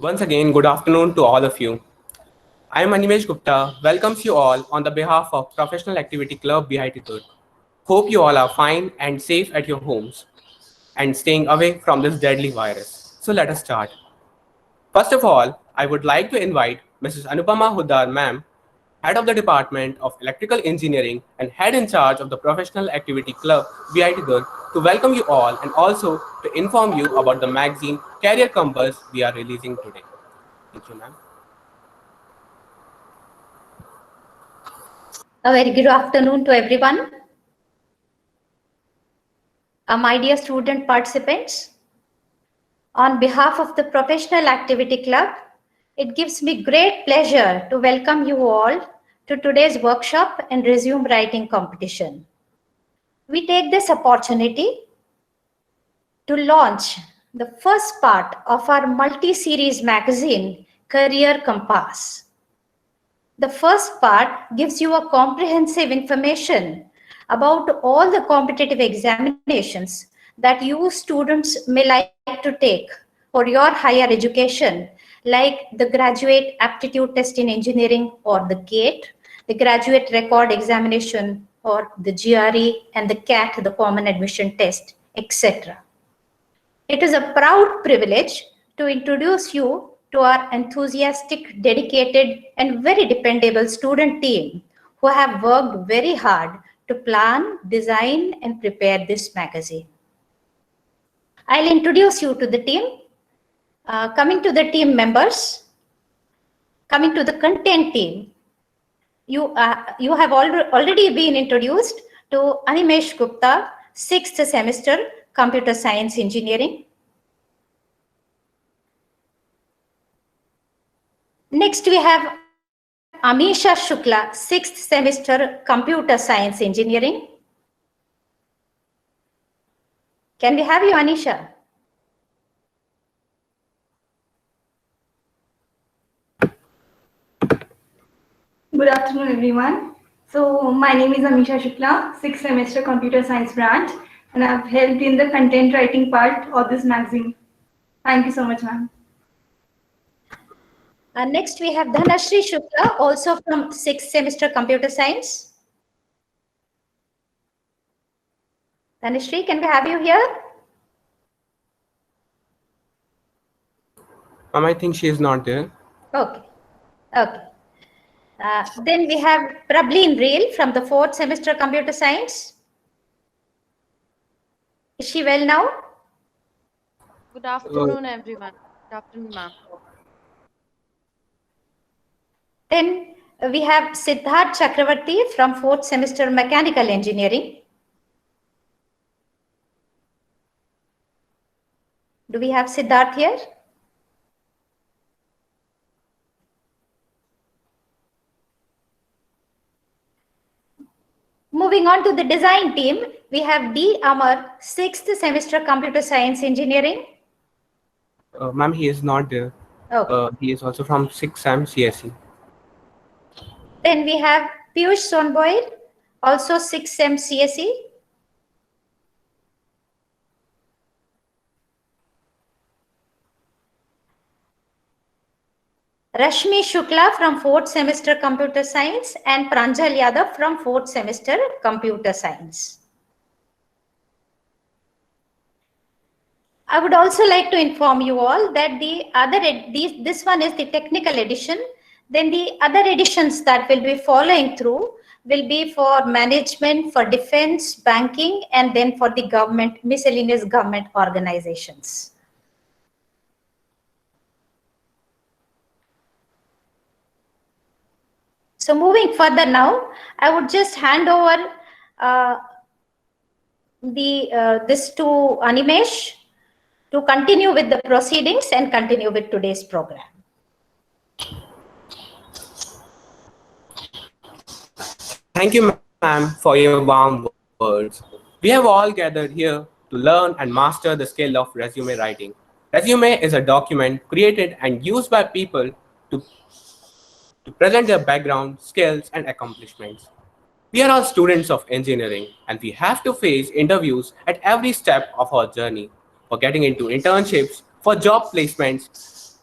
Once again, good afternoon to all of you. I am Animesh Gupta, welcomes you all on the behalf of Professional Activity Club BIT Durg. Hope you all are fine and safe at your homes and staying away from this deadly virus. So let us start. First of all, I would like to invite Mrs. Anupama Huddar ma'am, Head of the Department of Electrical Engineering and Head in charge of the Professional Activity Club BIT Durg to welcome you all and also to inform you about the magazine Career Compass we are releasing today. Thank you, ma'am. A very good afternoon to everyone. My dear student participants, on behalf of the Professional Activity Club, it gives me great pleasure to welcome you all to today's workshop and resume writing competition. We take this opportunity to launch the first part of our multi-series magazine, Career Compass. The first part gives you a comprehensive information about all the competitive examinations that you students may like to take for your higher education, like the Graduate Aptitude Test in Engineering or the GATE, the Graduate Record Examination or the GRE, and the CAT, the Common Admission Test, etc. It is a proud privilege to introduce you to our enthusiastic, dedicated, and very dependable student team who have worked very hard to plan, design, and prepare this magazine. I'll introduce you to the team. Coming to the team members, coming to the content team, you have already been introduced to Animesh Gupta, 6th semester, Computer Science Engineering. Next, we have Amisha Shukla, 6th semester, Computer Science Engineering. Can we have you, Anisha? Good afternoon, everyone. So my name is Amisha Shukla, 6th semester Computer Science branch, and I've helped in the content writing part of this magazine. Thank you so much, ma'am. Next, we have Dhanashri Shukla, also from 6th semester Computer Science. Dhanashri, can we have you here? Ma'am, I think she is not there. Okay. Okay. Then we have Prableen Reel from the 4th semester Computer Science. Is she well now? Good afternoon, everyone. Good afternoon, ma'am. Then we have Siddharth Chakravarti from 4th semester Mechanical Engineering. Do we have Siddharth here? Moving on to the design team, we have D. Amar, 6th semester Computer Science Engineering. Ma'am, he is not there. Okay. He is also from 6th SAM CSE. Then we have Piyush Sonboy, also 6th SEM CSE. Rashmi Shukla from 4th semester Computer Science and Pranjal Yadav from 4th semester Computer Science. I would also like to inform you all that this one is the technical edition. Then the other editions that will be following through will be for management, for defense, banking, and then for the government, miscellaneous government organizations. So moving further now, I would just hand over this to Animesh to continue with the proceedings and continue with today's program. Thank you, ma'am, for your warm words. We have all gathered here to learn and master the skill of resume writing. Resume is a document created and used by people to present their background, skills, and accomplishments. We are all students of engineering, and we have to face interviews at every step of our journey for getting into internships, for job placements,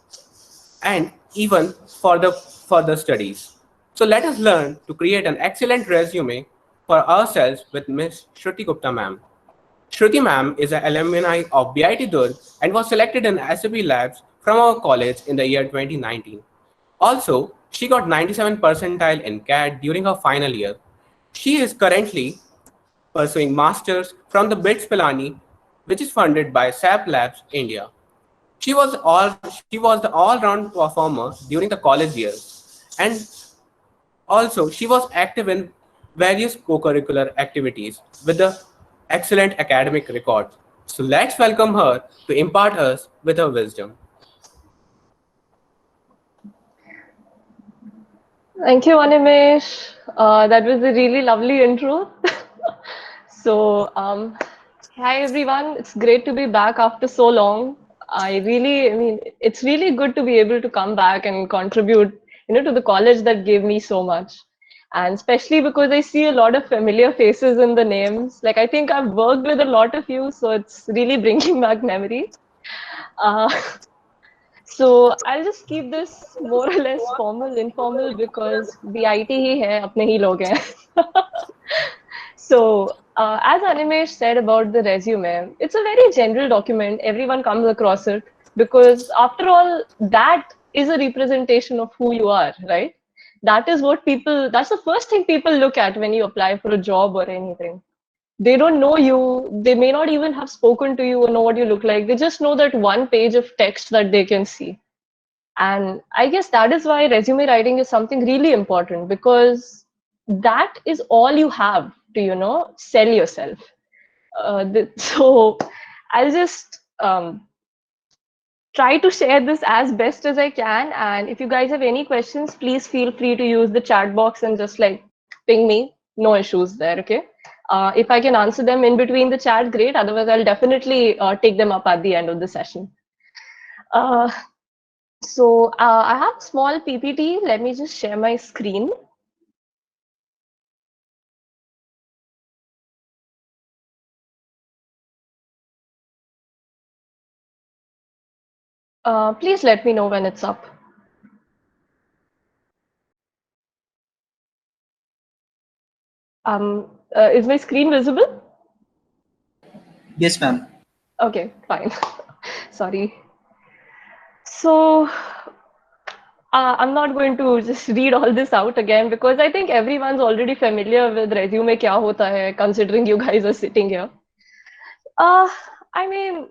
and even for the further studies. So let us learn to create an excellent resume for ourselves with Miss Shruti Gupta ma'am. Shruti ma'am is an alumni of BIT Durg and was selected in SAP Labs from our college in the year 2019. Also, she got 97 percentile in CAD during her final year. She is currently pursuing masters from the BITS Pilani, which is funded by SAP Labs India. She was the all-round performer during the college years, and also she was active in various co-curricular activities with the excellent academic record. So let's welcome her to impart us with her wisdom. Thank you, Animesh. That was a really lovely intro. So, hi everyone. It's great to be back after so long. It's really good to be able to come back and contribute, to the college that gave me so much. And especially because I see a lot of familiar faces in the names. Like I think I've worked with a lot of you, so it's really bringing back memories. Uh, So I'll just keep this more or less formal, informal because BIT ही है, अपने ही लोग हैं. So, as Animesh said about the resume, it's a very general document. Everyone comes across it because, after all, that is a representation of who you are, right? That's the first thing people look at when you apply for a job or anything. They don't know you. They may not even have spoken to you or know what you look like. They just know that one page of text that they can see. And I guess that is why resume writing is something really important because that is all you have to, sell yourself. So I'll just try to share this as best as I can. And if you guys have any questions, please feel free to use the chat box and just like ping me. No issues there, okay? If I can answer them in between the chat, great. Otherwise, I'll definitely take them up at the end of the session. So, I have a small PPT. Let me just share my screen. Please let me know when it's up. Is my screen visible? Yes, ma'am. Okay, fine. Sorry. So, I'm not going to just read all this out again because I think everyone's already familiar with resume kya hota hai, considering you guys are sitting here. Uh, I mean,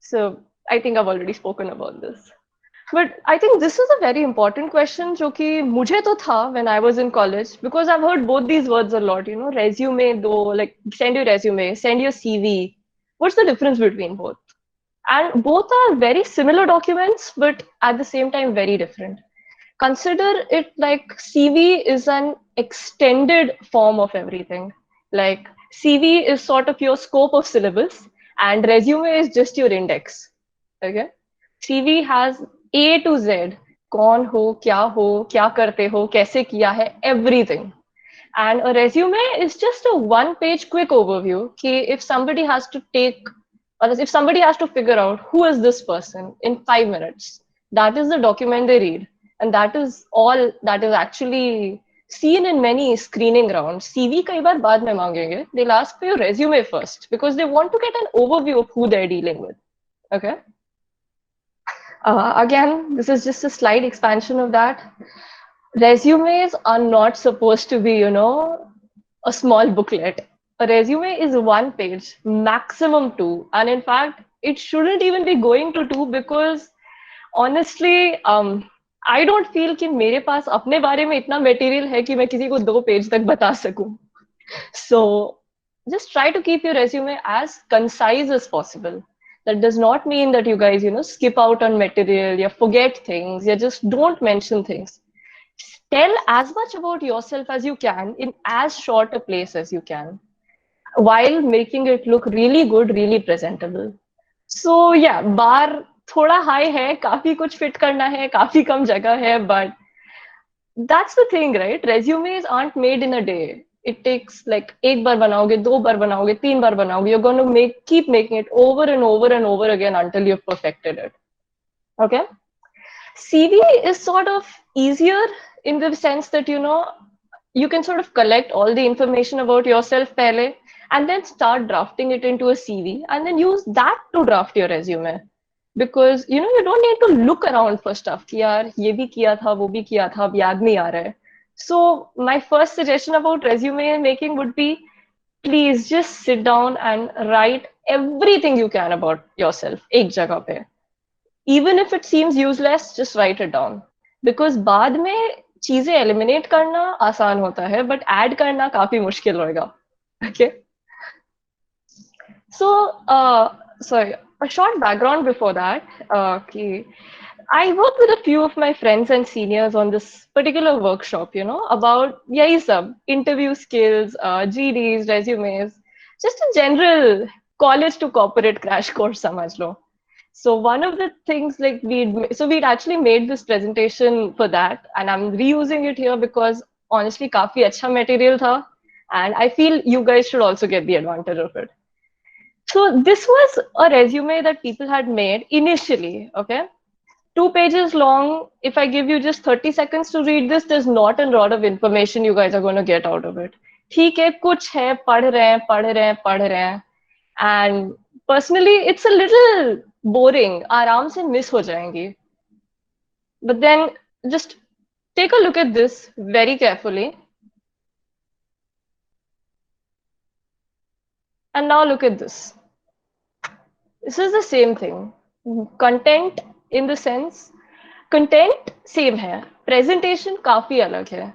so I think I've already spoken about this. But I think this is a very important question जो कि मुझे तो था when I was in college because I've heard both these words a lot, resume do, like send your resume, send your CV. What's the difference between both? And both are very similar documents, but at the same time very different. Consider it like CV is an extended form of everything. Like CV is sort of your scope of syllabus, and resume is just your index. Okay? CV has A to Z. कौन हो, क्या करते हो, कैसे किया है, everything. And a resume is just a one-page quick overview. If somebody has to if somebody has to figure out who is this person in 5 minutes, that is the document they read. And that is all that is actually seen in many screening rounds. CV kai baar baad mein mangenge. They'll ask for your resume first because they want to get an overview of who they're dealing with. Okay. Again, this is just a slight expansion of that. Resumes are not supposed to be, a small booklet. A resume is one page, maximum two. And in fact, it shouldn't even be going to two because honestly, I don't feel कि मेरे पास अपने बारे में इतना material है कि मैं किसी को 2 पेज तक बता सकूं. So just try to keep your resume as concise as possible. That does not mean that you guys, skip out on material, you forget things, you just don't mention things. Tell as much about yourself as you can in as short a place as you can, while making it look really good, really presentable. So yeah, bar thoda high hai, काफी कुछ fit करना है, काफी कम जगह है, but that's the thing, right? Resumes aren't made in a day. It takes like एक बार बनाओगे, 2 बार बनाओगे, 3 बार बनाओगे. You're going to keep making it over and over and over again until you've perfected it. Okay? CV is sort of easier in the sense that, you can sort of collect all the information about yourself pehle and then start drafting it into a CV and then use that to draft your resume. Because, you don't need to look around for stuff. कि यार ये भी किया था, वो भी किया था, अब याद नहीं आ रहा है. So my first suggestion about resume making would be, please just sit down and write everything you can about yourself एक जगह पे. Even if it seems useless, just write it down. Because बाद में चीजें eliminate करना आसान होता है, but add करना काफी मुश्किल होएगा. Okay? So, sorry, a short background before that. I worked with a few of my friends and seniors on this particular workshop, about yahi sab, interview skills, GDs, resumes, just a general college to corporate crash course, samajh lo. So one of the things like we'd actually made this presentation for that, and I'm reusing it here because honestly, काफी अच्छा material था, and I feel you guys should also get the advantage of it. So this was a resume that people had made initially, okay? 2 pages long. If I give you just 30 seconds to read this, there's not a lot of information you guys are going to get out of it. ठीक है, कुछ है, पढ़ रहे हैं. And personally, it's a little boring. आराम से miss हो जाएंगी. But then just take a look at this very carefully. And now look at this. This is the same thing. Content in the sense, content same है. Presentation काफी अलग है.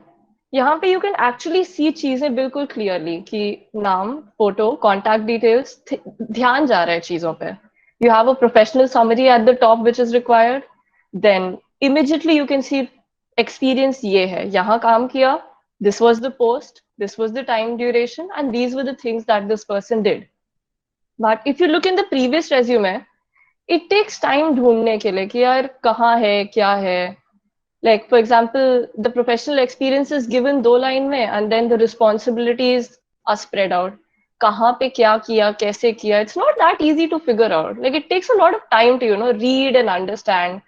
यहाँ पे you can actually see चीजें बिल्कुल clearly कि नाम, photo, contact details, ध्यान जा रहा है चीजों पे. You have a professional summary at the top which is required. Then immediately you can see experience ये है. यहाँ काम किया. This was the post. This was the time duration. And these were the things that this person did. But if you look in the previous resume, it takes time ढूंढने के लिए कि यार कहाँ है, क्या है. Like, for example, the professional experience is given 2 line में, and then the responsibilities are spread out. कहाँ पे क्या किया, कैसे किया. It's not that easy to figure out. Like, it takes a lot of time to, read and understand.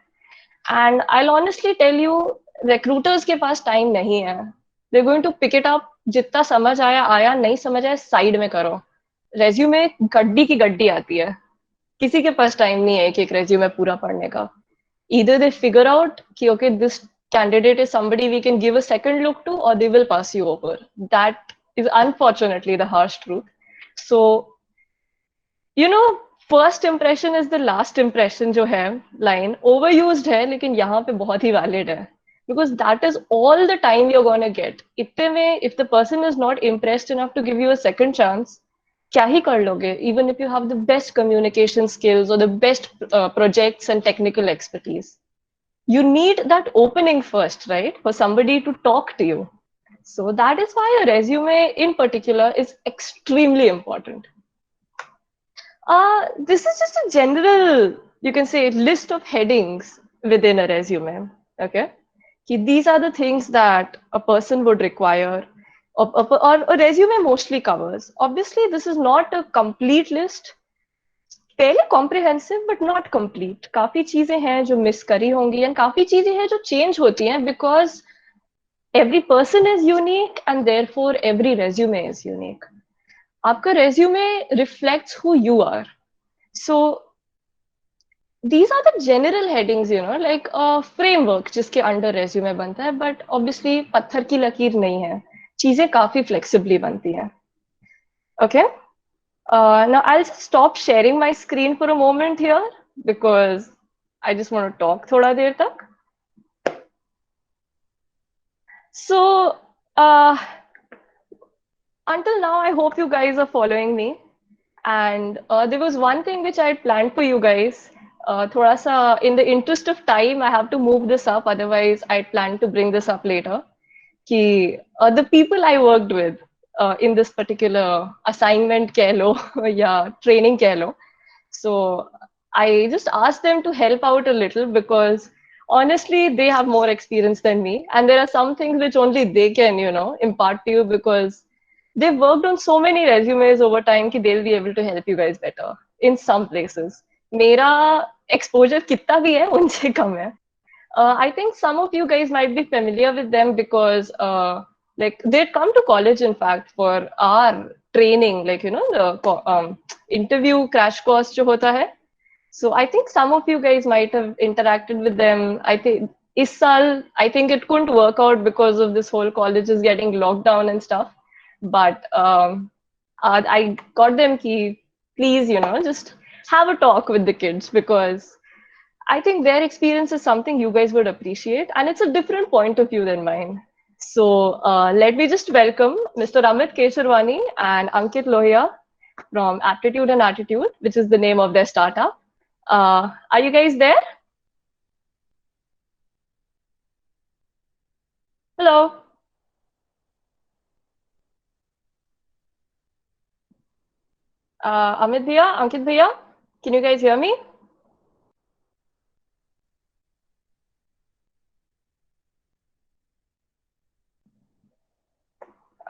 And I'll honestly tell you, recruiters के पास time नहीं है. They're going to pick it up. जितना समझ आया, नहीं समझ आया, side में करो. Resume गड्डी की गड्डी आती है. किसी के पास time नहीं है एक resume पूरा पढ़ने का. Either they figure out कि okay, this candidate is somebody we can give a second look to, or they will pass you over. That is unfortunately the harsh truth. So, first impression is the last impression जो है line overused है, लेकिन यहाँ पे बहुत ही valid है. Because that is all the time you're going to get. इतने में, if the person is not impressed enough to give you a second chance, क्या ही कर लोगे, even if you have the best communication skills or the best projects and technical expertise. You need that opening first, right? For somebody to talk to you. So that is why a resume in particular is extremely important. This is just a general, you can say, list of headings within a resume, okay? These are the things that a person would require, or a resume mostly covers. Obviously, this is not a complete list. Fairly comprehensive, but not complete. काफी चीजें हैं जो miss करी होंगी, and काफी चीजें हैं जो change होती हैं, because every person is unique and therefore every resume is unique. आपका resume reflects who you are. So these are the general headings, like a framework जिसके under resume बनता है, but obviously पत्थर की लकीर नहीं है. चीजें काफी flexibly बनती हैं. Okay? Now I'll just stop sharing my screen for a moment here because I just want to talk thoda der tak. So until now, I hope you guys are following me. And there was one thing which I had planned for you guys. Thoda sa, in the interest of time, I have to move this up. Otherwise, I planned to bring this up later. The people I worked with in this particular assignment keh lo, ya training keh lo. So I just asked them to help out a little because honestly, they have more experience than me. And there are some things which only they can, impart to you because they've worked on so many resumes over time that they'll be able to help you guys better in some places. Mera exposure कितना भी है उनसे कम है. I think some of you guys might be familiar with them because like they'd come to college, in fact, for our training, like, you know, the interview crash course jo hota hai. So I think some of you guys might have interacted with them. I think is saal, I think it couldn't work out because of this whole colleges getting locked down and stuff. But I got them ki, please, you know, just have a talk with the kids because I think their experience is something you guys would appreciate, and it's a different point of view than mine. So let me just welcome Mr. Amit Kesharwani and Ankit Lohia from Aptitude and Attitude, which is the name of their startup. Are you guys there? Hello. Amit bhaiya, Ankit bhaiya, can you guys hear me?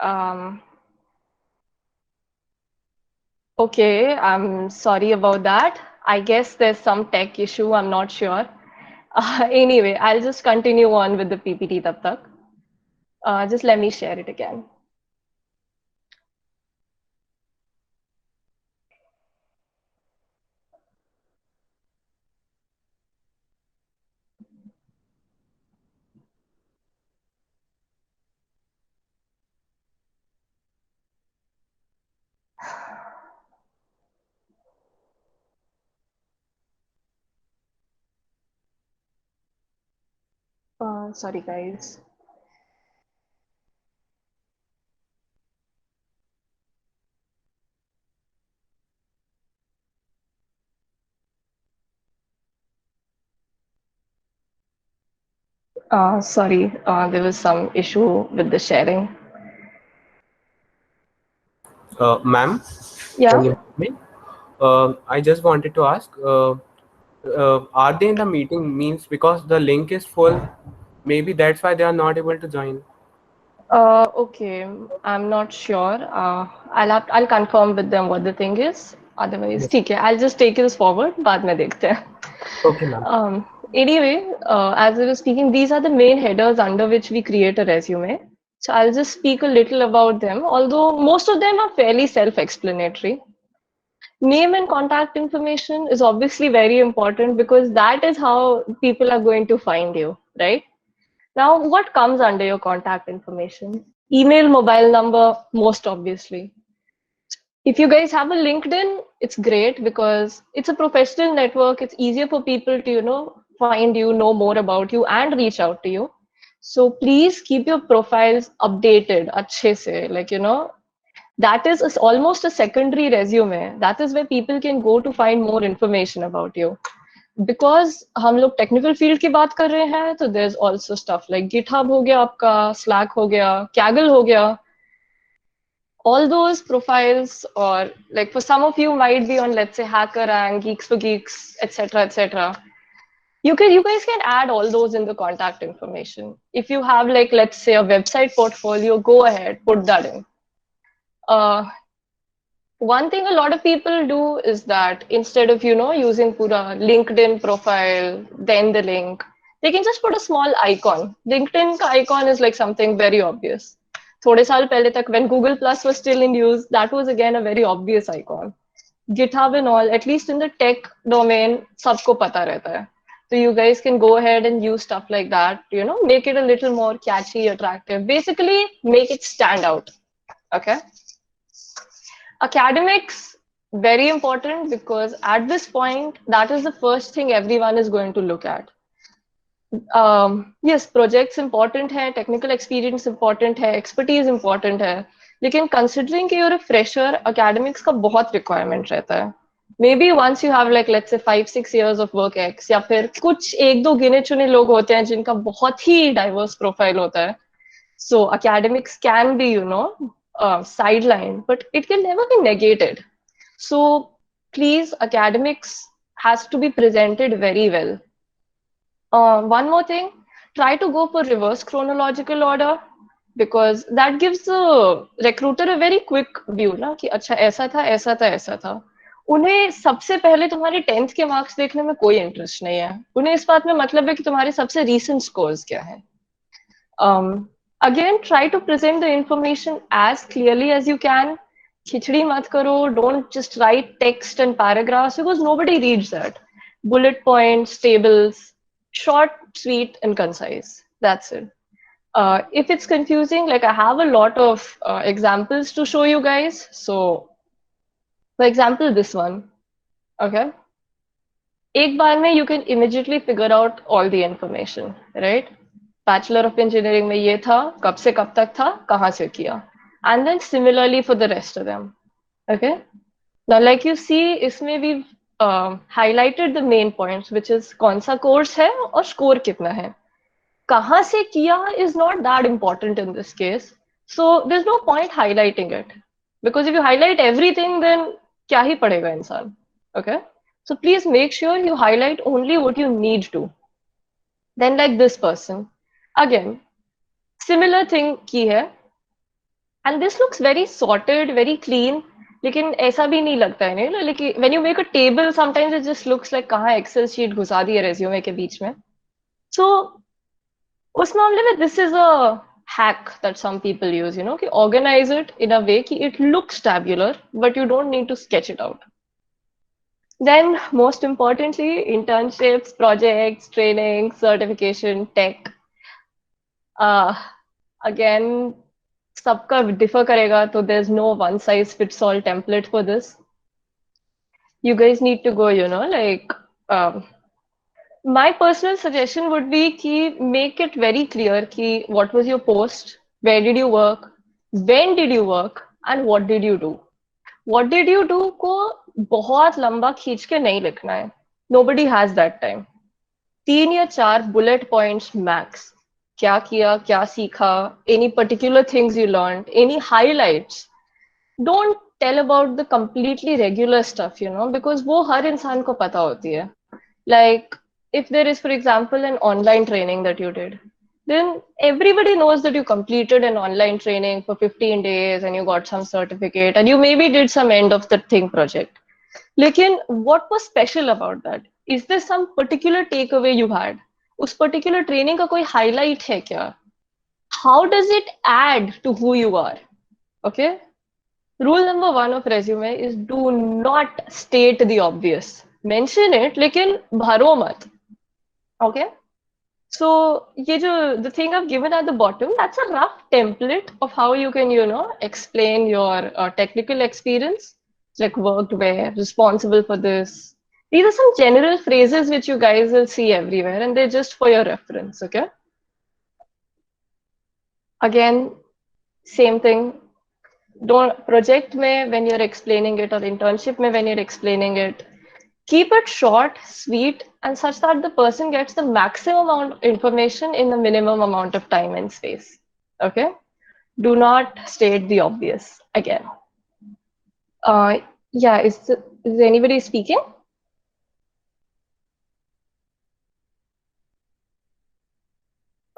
Um, okay, I'm sorry about that. I guess there's some tech issue, I'm not sure. Anyway, I'll just continue on with the PPT tab tak. Just let me share it again. Sorry, guys. Sorry, there was some issue with the sharing. Ma'am, Yeah. can you hear me? I just wanted to ask, are they in the meeting? Means because the link is full, maybe that's why they are not able to join. Okay, I'm not sure. I'll confirm with them what the thing is. Otherwise, ठीक है. I'll just take this forward. बाद में देखते हैं. Okay, ma'am. Anyway, as I was speaking, these are the main headers under which we create a resume. So I'll just speak a little about them, although most of them are fairly self-explanatory. Name and contact information is obviously very important because that is how people are going to find you, right? Now, what comes under your contact information? Email, mobile number, most obviously. If you guys have a LinkedIn, it's great because it's a professional network. It's easier for people to, you know, find you, know more about you, and reach out to you. So please keep your profiles updated, अच्छे से, like, you know, that is almost a secondary resume. That is where people can go to find more information about you. Because हम लोग technical field की बात कर रहे हैं तो there's also stuff like GitHub हो गया आपका, Slack हो गया, Kaggle हो गया. All those profiles, or like for some of you might be on, let's say, HackerRank, Geeks for Geeks, etc., etc. You guys can add all those in the contact information. If you have, like, let's say, a website portfolio, go ahead, put that in. One thing a lot of people do is that instead of, you know, using pura LinkedIn profile, then the link, they can just put a small icon. LinkedIn ka icon is like something very obvious. Thode saal pehle tak, when Google Plus was still in use, that was again a very obvious icon. GitHub and all, at least in the tech domain, sabko pata rehta hai. So you guys can go ahead and use stuff like that, you know, make it a little more catchy, attractive. Basically, make it stand out. Okay. Academics, very important because at this point, that is the first thing everyone is going to look at. Yes, projects important hai, technical experience important hai, expertise important hai. लेकिन considering कि you're a fresher, academics का बहुत requirement रहता है. Maybe once you have, like, let's say 5-6 years of work X, या फिर कुछ एक दो गिने चुने लोग होते हैं जिनका बहुत ही diverse profile होता है. So academics can be, you know, sidelined, but it can never be negated. So please, academics has to be presented very well. One more thing, try to go for reverse chronological order because that gives the recruiter a very quick view, na, कि अच्छा ऐसा था, ऐसा था, ऐसा था. उन्हें सबसे पहले तुम्हारे 10th के मार्क्स देखने में कोई इंटरेस्ट नहीं है। उन्हें इस बात में मतलब है कि तुम्हारे सबसे रीसेंट स्कोर्स क्या है। Again, try to present the information as clearly as you can. खिचड़ी मत करो. Don't just write text and paragraphs because nobody reads that. Bullet points, tables, short, sweet, and concise. That's it. If it's confusing, like I have a lot of examples to show you guys. So, for example, this one. Okay. एक बार में you can immediately figure out all the information, right? Bachelor of engineering में ये था, कब से कब तक था, कहाँ से किया, and then similarly for the rest of them. Okay, now like you see, इसमें भी highlighted the main points, which is कौन सा कोर्स है और स्कोर कितना है. कहाँ से किया is not that important in this case, so there is no point highlighting it, because if you highlight everything then क्या ही पढ़ेगा इंसान. Okay, so please make sure you highlight only what you need to. Then like this person, again similar thing की है, and this looks very sorted, very clean, लेकिन ऐसा भी नहीं लगता है नहीं, लेकिन when you make a table sometimes it just looks like कहाँ excel sheet घुसा दी है resume के बीच में. So उस मामले में this is a hack that some people use, you know, कि organize it in a way कि it looks tabular but you don't need to sketch it out. Then, most importantly, internships, projects, training, certification, tech. Again, सबका differ करेगा, तो there's no one size fits all template for this. You guys need to go, you know, like, my personal suggestion would be कि make it very clear कि what was your post, where did you work, when did you work, and what did you do. What did you do को बहुत लंबा खींच के नहीं लिखना है. Nobody has that time. 3 या 4 bullet points max. क्या किया, क्या सीखा, any particular things you learned, any highlights. Don't tell about the completely regular stuff, you know, because वो हर इंसान को पता होती है. Like, if there is, for example, an online training that you did, then everybody knows that you completed an online training for 15 days and you got some certificate and you maybe did some end of the thing project. Lekin, what was special about that? Is there some particular takeaway you had? उस particular training का कोई highlight है क्या? How does it add to who you are? Okay? Rule number 1 of resume is do not state the obvious. Mention it, लेकिन भरो मत. Okay? So, ये जो the thing I've given at the bottom, that's a rough template of how you can, you know, explain your technical experience, like worked where, responsible for this. These are some general phrases which you guys will see everywhere, and they're just for your reference, okay? Again, same thing. Don't project में when you're explaining it, or internship में when you're explaining it, keep it short, sweet, and such that the person gets the maximum amount of information in the minimum amount of time and space. Okay? Do not state the obvious again. Yeah, is anybody speaking?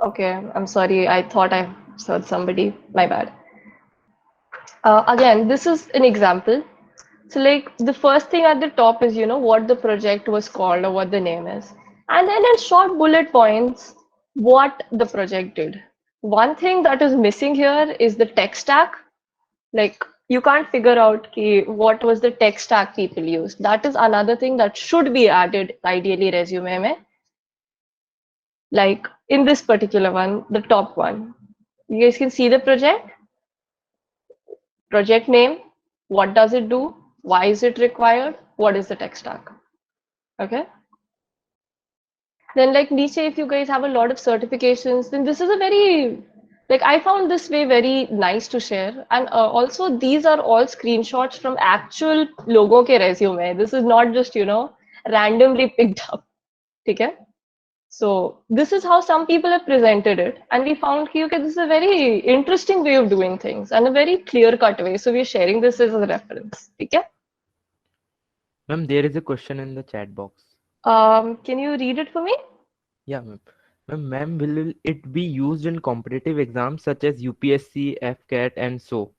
Okay, I'm sorry. I thought I heard somebody. My bad. Again, this is an example. So like the first thing at the top is, you know, what the project was called or what the name is. And then in short bullet points, what the project did. One thing that is missing here is the tech stack. Like you can't figure out what was the tech stack people used. That is another thing that should be added ideally resume mein. Like in this particular one, the top one, you guys can see the project name, what does it do, why is it required, what is the tech stack. Okay. Then like niche, if you guys have a lot of certifications, then this is a very, like I found this way very nice to share. And also these are all screenshots from actual logo ke resume. This is not just, you know, randomly picked up. Okay. So this is how some people have presented it. And we found, okay, this is a very interesting way of doing things and a very clear cut way. So we're sharing this as a reference. Okay. Ma'am, there is a question in the chat box. Can you read it for me? Yeah, ma'am. Ma'am, will it be used in competitive exams such as UPSC, FCAT, and so?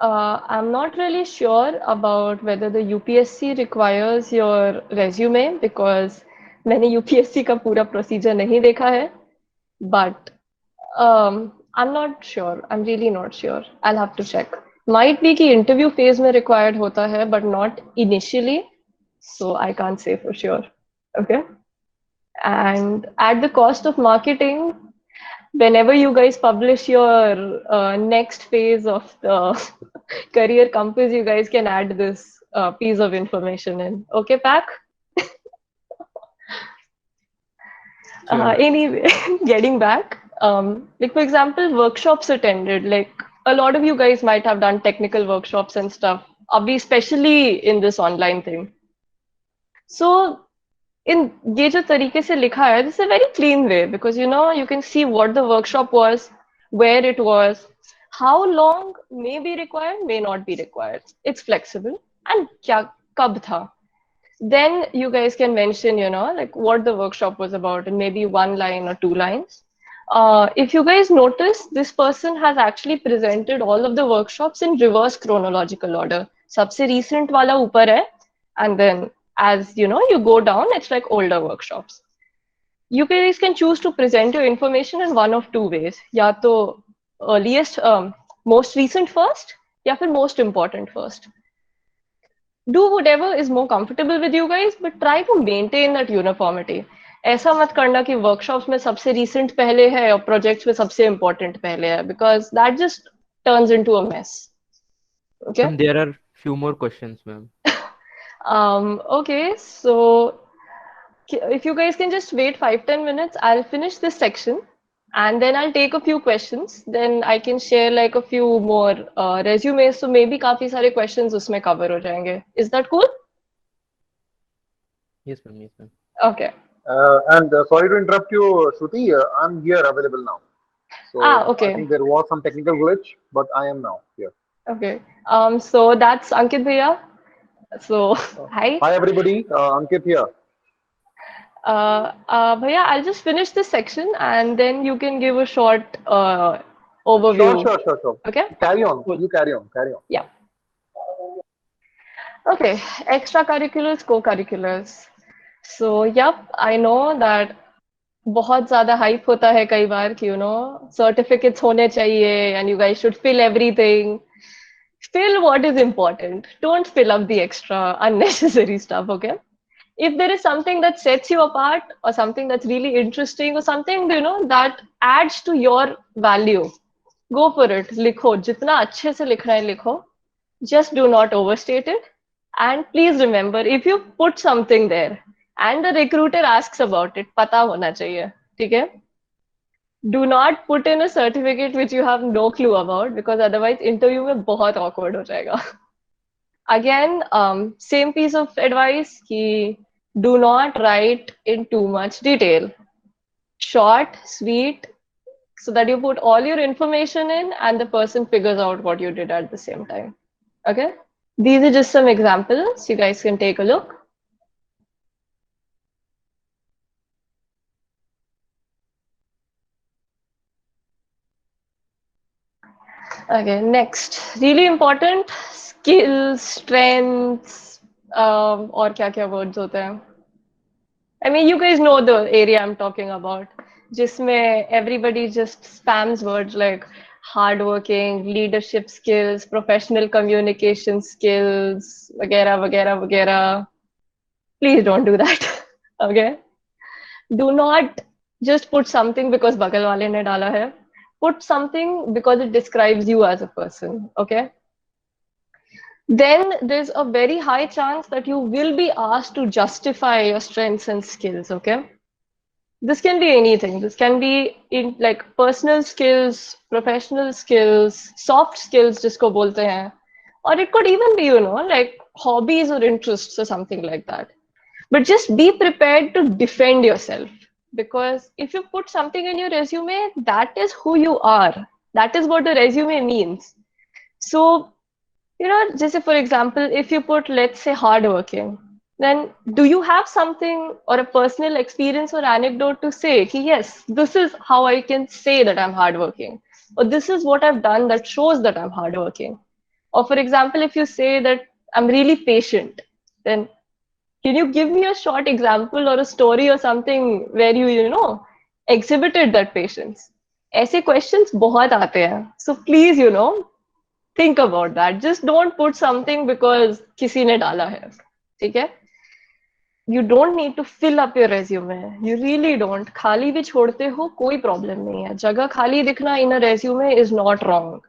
I'm not really sure about whether the UPSC requires your resume because मैंने UPSC का पूरा procedure नहीं देखा है, but I'm not sure. I'm really not sure. I'll have to check. Might be कि interview phase में required होता है, but not initially, so I can't say for sure. Okay. And at the cost of marketing, whenever you guys publish your next phase of the career compass, you guys can add this piece of information in. Okay, Pack? Sure. Anyway, getting back, like for example, workshops attended. Like a lot of you guys might have done technical workshops and stuff, especially in this online thing. So in ये जो तरीके से लिखा है, this is a very clean way because you can see what the workshop was, where it was, how long may be required, may not be required. It's flexible and क्या कब था. Then you guys can mention, like what the workshop was about in maybe 1 line or 2 lines. If you guys notice, this person has actually presented all of the workshops in reverse chronological order. सबसे recent वाला ऊपर है, and then as you go down, it's like older workshops. You guys can choose to present your information in one of 2 ways. या तो earliest, most recent first, या फिर most important first. Do whatever is more comfortable with you guys, but try to maintain that uniformity. ऐसा मत करना कि workshops में सबसे recent पहले है और projects में सबसे important पहले है, because that just turns into a mess. Okay? Ma'am, there are few more questions, ma'am. Okay, so if you guys can just wait 5-10 minutes, I'll finish this section and then I'll take a few questions. Then I can share like a few more resumes. So maybe काफी सारे questions उसमें cover हो जाएंगे. Is that cool? Yes, ma'am. Yes, ma'am. Okay. And sorry to interrupt you, Shruti. I'm here available now. So Okay. I think there was some technical glitch, but I am now here. Okay. So that's Ankit Bhaiya. So hi. Hi everybody. Ankit here. Bhaiya, I'll just finish this section and then you can give a short overview. Sure. Okay. Carry on. Cool. You carry on. Yeah. Okay. Extracurriculars, co-curriculars. So, yep, I know that बहुत ज़्यादा hype होता है कई बार कि certificates होने चाहिए and you guys should fill everything. Fill what is important. Don't fill up the extra unnecessary stuff, okay? If there is something that sets you apart or something that's really interesting or something, that adds to your value, go for it. लिखो, जितना अच्छे से लिखना है लिखो. Just do not overstate it. And please remember, if you put something there and the recruiter asks about it, पता होना चाहिए, ठीक है? Do not put in a certificate which you have no clue about because otherwise interview में बहुत awkward हो जाएगा. Again, same piece of advice कि do not write in too much detail. Short, sweet, so that you put all your information in and the person figures out what you did at the same time. Okay? These are just some examples. You guys can take a look. Okay, next. Really important skills, strengths, और क्या words होते हैं? I mean, you guys know the area I'm talking about. जिसमें everybody just spams words like hardworking, leadership skills, professional communication skills, वगैरह. Please don't do that. Okay? Do not just put something because बगल वाले ने डाला है. Put something because it describes you as a person. Okay? Then there's a very high chance that you will be asked to justify your strengths and skills. Okay? This can be anything. This can be in like personal skills, professional skills, soft skills, जिसको बोलते हैं. Or it could even be, like hobbies or interests or something like that. But just be prepared to defend yourself. Because if you put something in your resume, that is who you are. That is what the resume means. So, just say, for example, if you put, let's say, hardworking, then do you have something or a personal experience or anecdote to say, yes, this is how I can say that I'm hardworking, or this is what I've done that shows that I'm hardworking, Or for example, if you say that I'm really patient, then can you give me a short example or a story or something where you know, exhibited that patience? ऐसे questions बहुत आते हैं. So please, you know, think about that. Just don't put something because किसी ने डाला है. ठीक है? You don't need to fill up your resume. You really don't. खाली भी छोड़ते हो कोई problem नहीं है. जगह खाली दिखना in a resume is not wrong.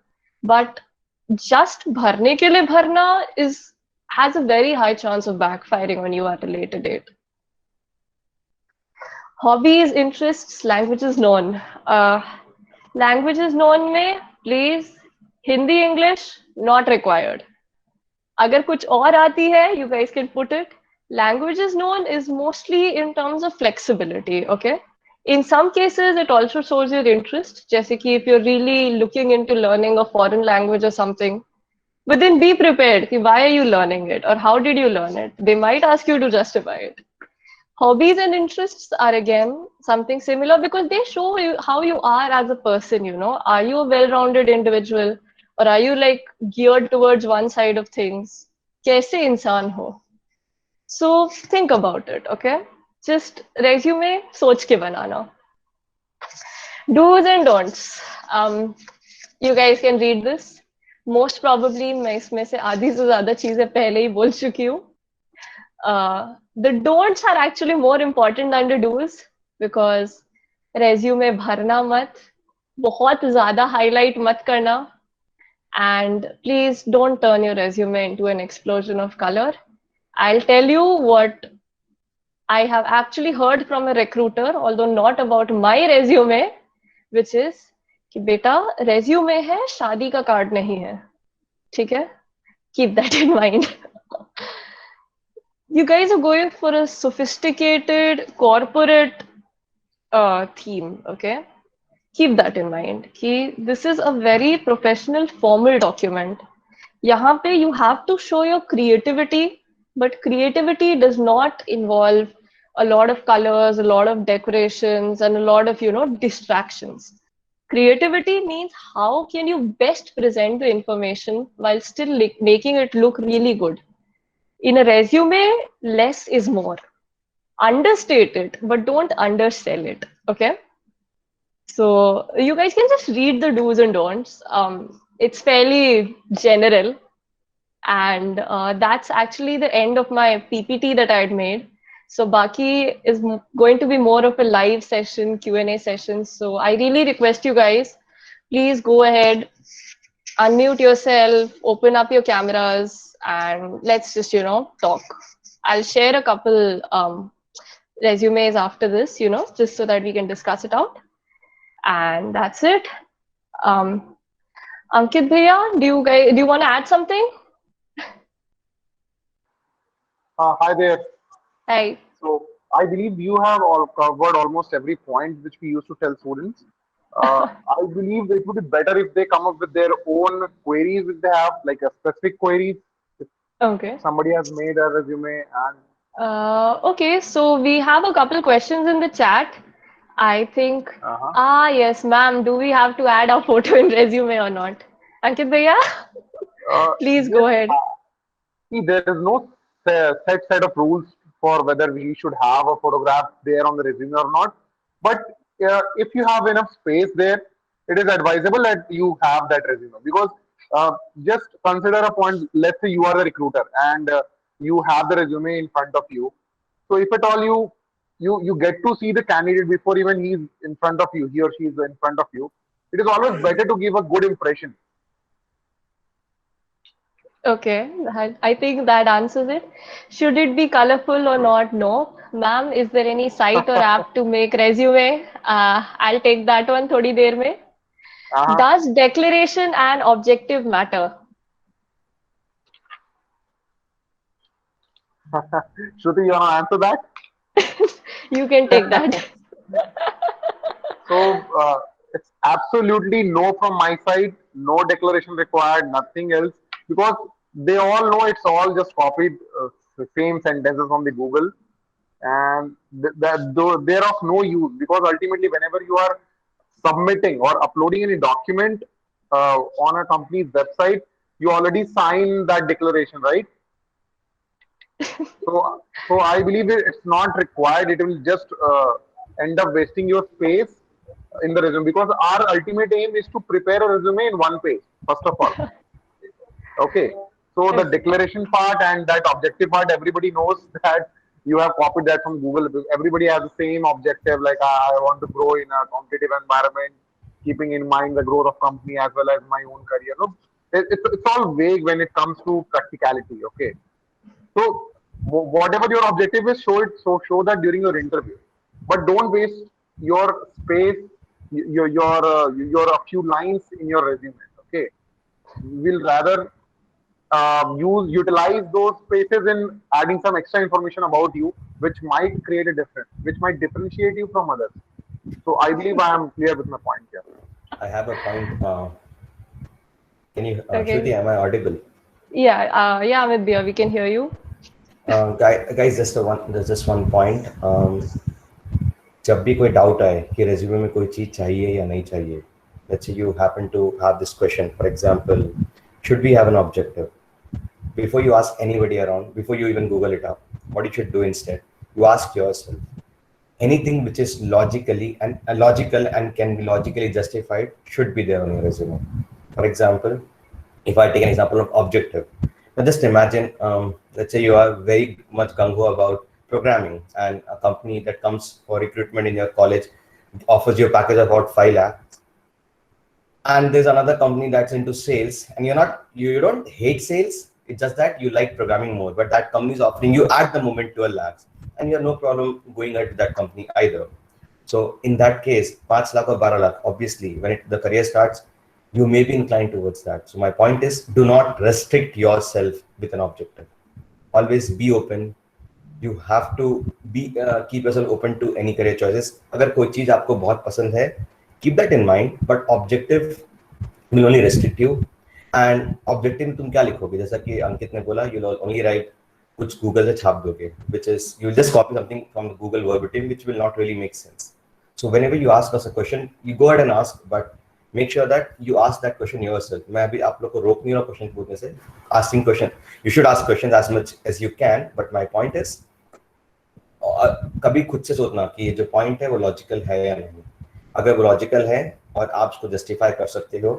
But just भरने के लिए भरना has a very high chance of backfiring on you at a later date. Hobbies, interests, languages known. Languages known में please Hindi, English not required. अगर कुछ और आती है, you guys can put it. Languages known is mostly in terms of flexibility, okay? In some cases, it also shows your interest. जैसे कि if you're really looking into learning a foreign language or something, but then be prepared. Why are you learning it or how did you learn it? They might ask you to justify it. Hobbies and interests are again something similar because they show you how you are as a person, you know. Are you a well-rounded individual or are you like geared towards one side of things? कैसे इंसान हो? So think about it, okay? Just resume सोच के बनाना. Do's and don'ts. You guys can read this. Most probably मैं इसमें से आधी से ज़्यादा चीजें पहले ही बोल चुकी हूँ. The don'ts are actually more important than the do's because resume भरना मत, बहुत ज़्यादा highlight मत करना, and please don't turn your resume into an explosion of color. I'll tell you what I have actually heard from a recruiter, although not about my resume, which is कि बेटा resume है, शादी का card नहीं है, ठीक है? Keep that in mind. You guys are going for a sophisticated corporate theme, okay? Keep that in mind. This is a very professional, formal document. यहाँ पे you have to show your creativity, but creativity does not involve a lot of colors, a lot of decorations, and a lot of, you know, distractions. Creativity means how can you best present the information while still making it look really good. In a resume, less is more. Understate it, but don't undersell it, okay? So you guys can just read the do's and don'ts. It's fairly general. And that's actually the end of my PPT that I had made. So Baki is going to be more of a live session, Q&A session. So I really request you guys, please go ahead, unmute yourself, open up your cameras, and let's just, you know, talk. I'll share a couple resumes after this, you know, just so that we can discuss it out. And that's it. Ankit Bhaiya, do you want to add something? Hi there. Hi. So I believe you have all covered almost every point which we used to tell students. I believe it would be better if they come up with their own queries if they have like a specific queries. If Okay. somebody has made a resume and Okay, so we have a couple questions in the chat. I think, yes, ma'am, do we have to add our photo in resume or not? Ankit Bhaiya, please go ahead. see, there is no set of rules for whether we should have a photograph there on the resume or not. But if you have enough space there, it is advisable that you have that resume because just consider a point. Let's say you are the recruiter and you have the resume in front of you. So if at all you get to see the candidate before even he's in front of you, he or she is in front of you. It is always better to give a good impression. Okay, I think that answers it. Should it be colorful or not? No. Ma'am, is there any site or app to make resume? I'll take that one थोड़ी देर में. Does declaration and objective matter? Shruti, you want to answer that? You can take that. So it's absolutely no from my side. No declaration required. Nothing else because they all know it's all just copied the same sentences from the Google, and they're of no use because ultimately, whenever you are submitting or uploading any document on a company's website, you already signed that declaration, right? So I believe it's not required. It will just end up wasting your space in the resume, because our ultimate aim is to prepare a resume in one page, first of all. Okay. So the declaration part and that objective part, everybody knows that you have copied that from Google. Everybody has the same objective, like I want to grow in a competitive environment, keeping in mind the growth of company as well as my own career. No, it's all vague when it comes to practicality. Okay. So whatever your objective is, show it. So show that during your interview, but don't waste your space, your a few lines in your resume. Okay, we'll rather utilize those spaces in adding some extra information about you, which might create a difference, which might differentiate you from others. So I believe I am clear with my point here. I have a point. Can you, Okay. Shruti, am I audible? Yeah, yeah, Amit Bhaiya, we can hear you. Guys, there's just one point. जब भी कोई doubt आए कि resume में कोई चीज चाहिए या नहीं चाहिए, let's say you happen to have this question, for example, should we have an objective? Before you ask anybody around, before you even Google it up, what you should do instead, you ask yourself, anything which is logical and can be logically justified should be there on your resume. For example, if I take an example of objective, now just imagine, let's say you are very much gung-ho about programming, and a company that comes for recruitment in your college offers you a package of about 5 lakhs. And there's another company that's into sales, and you don't hate sales. It's just that you like programming more, but that company is offering you at the moment 12 lakhs, and you have no problem going ahead to that company either. So in that case, 5 lakh or 12 lakh, obviously, when the career starts, you may be inclined towards that. So my point is, do not restrict yourself with an objective. Always be open. You have to be keep yourself open to any career choices. अगर कोई चीज आपको बहुत पसंद है, keep that in mind. But objective will only restrict you. And objective में तुम क्या लिखोगे? जैसा कि अंकित ने बोला, you'll only write कुछ Google से छाप दोगे, which is you'll just copy something from the Google verbatim, which will not really make sense. So whenever you ask us a question, you go ahead and ask, but make sure that you ask that question yourself. मैं अभी आप लोग को रोक नहीं रहा question पूछने से. Asking question, you should ask questions as much as you can. But my point is, कभी खुद से सोचना कि ये जो पॉइंट है वो लॉजिकल है या नहीं. अगर वो लॉजिकल है और आप उसको जस्टिफाई कर सकते हो,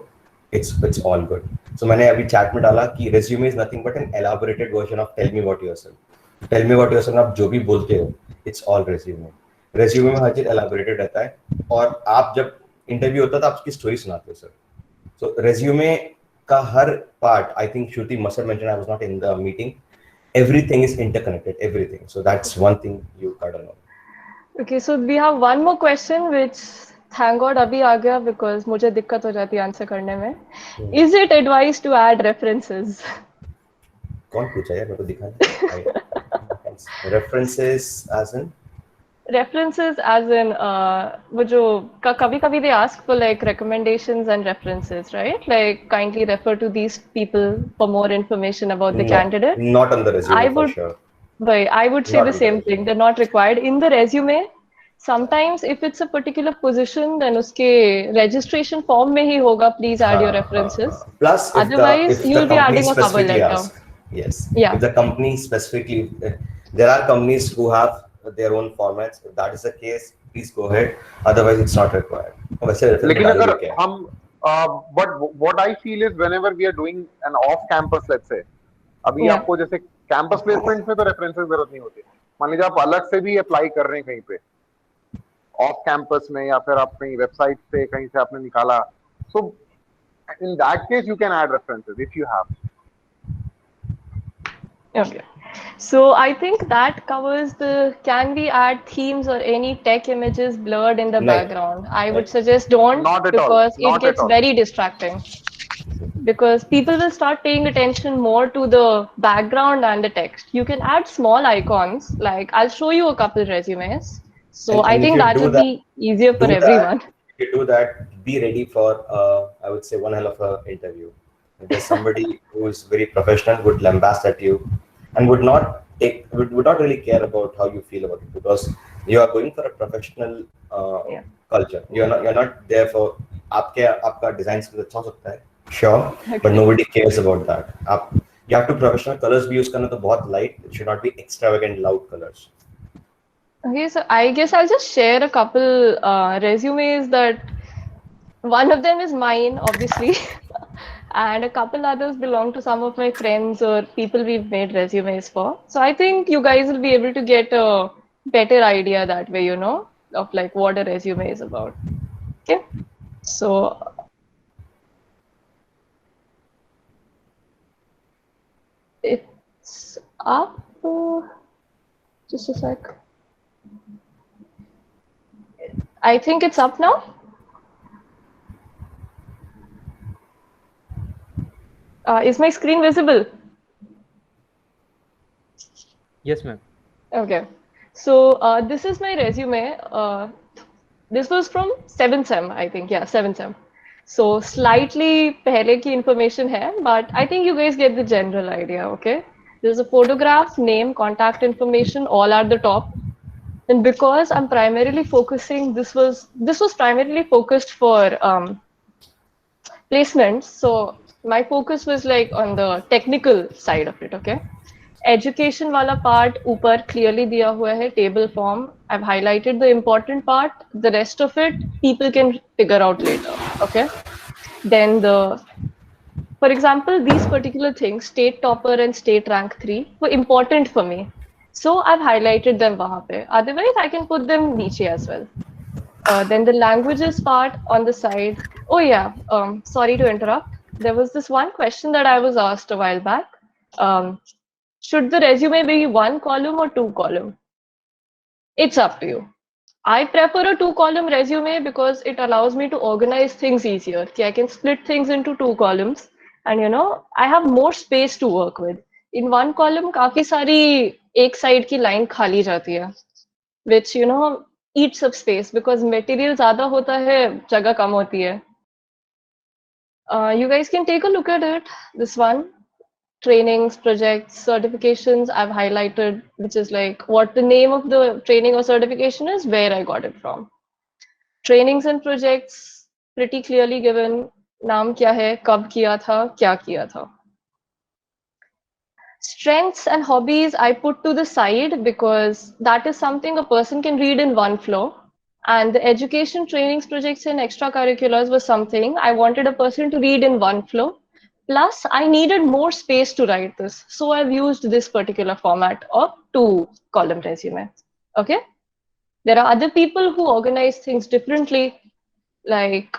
it's all good. So मैंने अभी चैट में डाला कि resume is nothing but an elaborated version of tell me about yourself. Tell me about yourself, आप जो भी बोलते हो, it's all resume. Resume में हर चीज elaborated रहता है, और आप जब इंटरव्यू होता है तो आप उसकी स्टोरी सुनाते हो सर. So resume का हर part, I think Shruti must have mentioned, I was not in the meeting, everything is interconnected, everything. So that's one thing you gotta know. Okay, so we have one more question which thank God अभी आ गया because मुझे दिक्कत हो जाती है answer करने में. Is it advised to add references? कौन पूछा यार, मेरे को दिखा. References as in? References as in वो जो कभी-कभी they ask for like recommendations and references, right? Like kindly refer to these people for more information about the candidate. Not on the resume for sure. But I would say the same thing. They're not required in the resume. Sometimes if it's a particular position, then uske registration form में ही होगा. Please add your references. Plus, otherwise you'll be adding a cover letter. Yes. Yeah. If the company specifically, there are companies who have their own formats. If that is the case, please go ahead. Otherwise, it's not required. लेकिन अगर हम, but what I feel is whenever we are doing an off-campus, let's say, अभी आपको जैसे campus placement में तो references जरूरत नहीं होती. मान लीजिए आप अलग से भी अप्लाई कर रहे हैं कहीं पे ऑफ कैंपस में, या फिर आप कहीं वेबसाइट से कहीं से आपने निकाला, so in that case you can add references if you have. Okay. So I think that covers the can we add themes or any tech images blurred in the background. I would suggest don't, because it gets very distracting. Because people will start paying attention more to the background and the text. You can add small icons, like I'll show you a couple resumes. So I think that would be easier for everyone. If you do that, be ready for, I would say, one hell of an interview. If there's somebody who is very professional, would lambast at you, and would not really care about how you feel about it, because you are going for a professional culture. You're not there for आपका design skill अच्छा हो सकता है, Sure, but Okay. nobody cares about that. You have to professional colors भी use करना तो बहुत light. It should not be extravagant loud colors. Okay, so I guess I'll just share a couple resumes that one of them is mine, obviously, and a couple others belong to some of my friends or people we've made resumes for. So I think you guys will be able to get a better idea that way, of like what a resume is about. Okay, so it's up. Just a sec. I think it's up now. Is my screen visible? Yes, ma'am. Okay. So this is my resume. This was from 7th sem, I think. Yeah, 7th sem. So slightly pehle ki information hai, but I think you guys get the general idea, okay? There's a photograph, name, contact information, all at the top. And because I'm primarily focusing, this was primarily focused for placements. So my focus was like on the technical side of it, okay? Education वाला part ऊपर clearly दिया हुआ है table form. I've highlighted the important part. The rest of it people can figure out later. Okay. Then for example, these particular things, state topper and state rank 3, were important for me. So I've highlighted them वहाँ पे. Otherwise, I can put them niche as well. Then the languages part on the side. Oh yeah, sorry to interrupt. There was this one question that I was asked a while back. Should the resume be 1 column or 2 column? It's up to you. I prefer a 2 column resume because it allows me to organize things easier. I can split things into 2 columns and I have more space to work with. In 1 column, काफी सारी एक side की line खाली जाती है, which eats up space because material ज़्यादा होता है, जगह कम होती है. You guys can take a look at it. This one. Trainings, projects, certifications I've highlighted, which is like what the name of the training or certification is, where I got it from. Trainings and projects pretty clearly given. Naam kya hai, kab kiya tha, kya kiya tha. Strengths and hobbies I put to the side because that is something a person can read in one flow. And the education, trainings, projects, and extracurriculars was something I wanted a person to read in one flow. Plus, I needed more space to write this. So I've used this particular format of 2 column resume. Okay. There are other people who organize things differently. Like,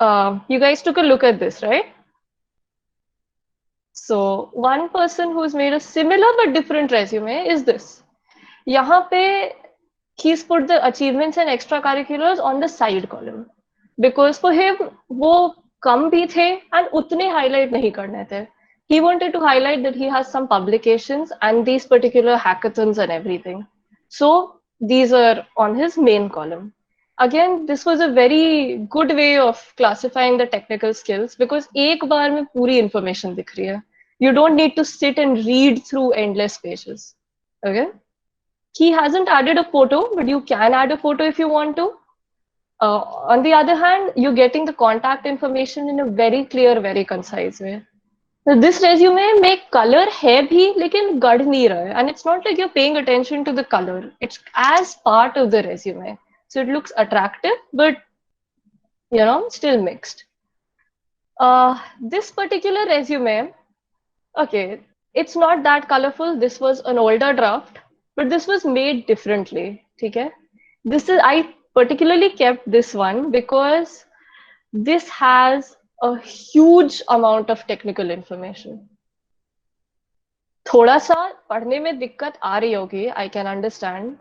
you guys took a look at this, right? So one person who's made a similar but different resume is this. Yahan pe, he's put the achievements and extracurriculars on the side column. Because for him, wo कम भी थे and उतने highlight नहीं करने थे. He wanted to highlight that he has some publications and these particular hackathons and everything. So these are on his main column. Again, this was a very good way of classifying the technical skills because एक बार में पूरी information दिख रही है. You don't need to sit and read through endless pages. Okay? He hasn't added a photo, but you can add a photo if you want to. On the other hand, you're getting the contact information in a very clear, very concise way. So this resume में color है भी, लेकिन गढ़ नहीं रहा है. And it's not like you're paying attention to the color. It's as part of the resume. So it looks attractive, but still mixed. This particular resume, okay, it's not that colorful. This was an older draft, but this was made differently. Okay? I particularly kept this one because this has a huge amount of technical information. थोड़ा सा पढ़ने में दिक्कत आ रही होगी, I can understand.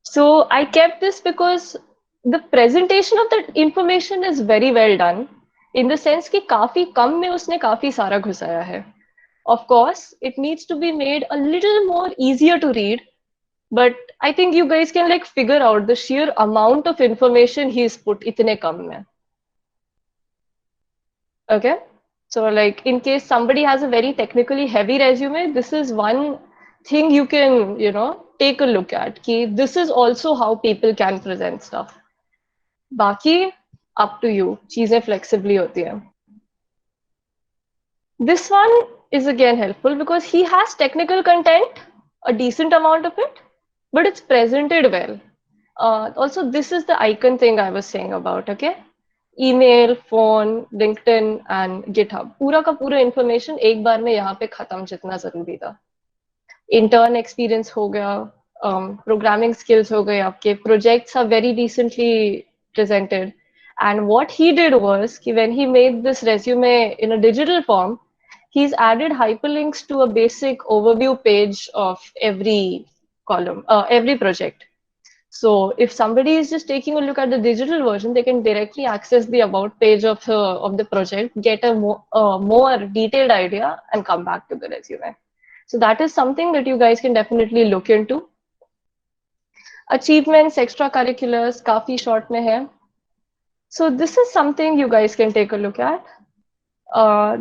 So I kept this because the presentation of that information is very well done. In the sense कि काफी कम में उसने काफी सारा घुसाया है. Of course, it needs to be made a little more easier to read. But I think you guys can like figure out the sheer amount of information he's put itne kam mein. Okay. So like in case somebody has a very technically heavy resume, this is one thing you can, take a look at. Ki this is also how people can present stuff. Baki, up to you. Cheezein flexibly hoti hai. This one is again helpful because he has technical content, a decent amount of it, but it's presented well. Also, this is the icon thing I was saying about, okay? Email, phone, LinkedIn and GitHub. पूरा का पूरा information एक बार में यहाँ पे खत्म जितना जरूरी था. Intern experience हो गया, programming skills हो गए आपके, projects are very decently presented. And what he did was कि when he made this resume in a digital form, he's added hyperlinks to a basic overview page of every column, every project. So if somebody is just taking a look at the digital version, they can directly access the about page of the project, get a more detailed idea, and come back to the resume. So that is something that you guys can definitely look into. Achievements, extracurriculars, काफी short में है. So this is something you guys can take a look at.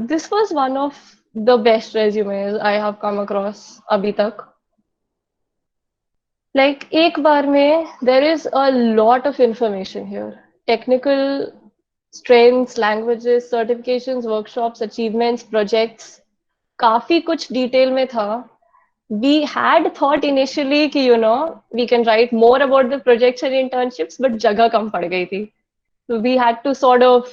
This was one of the best resumes I have come across अभी तक. Like एक बार में, there is a lot of information here. Technical strengths, languages, certifications, workshops, achievements, projects. काफी कुछ detail में था. We had thought initially कि we can write more about the projects and internships, but जगह कम पड़ गई थी. So we had to sort of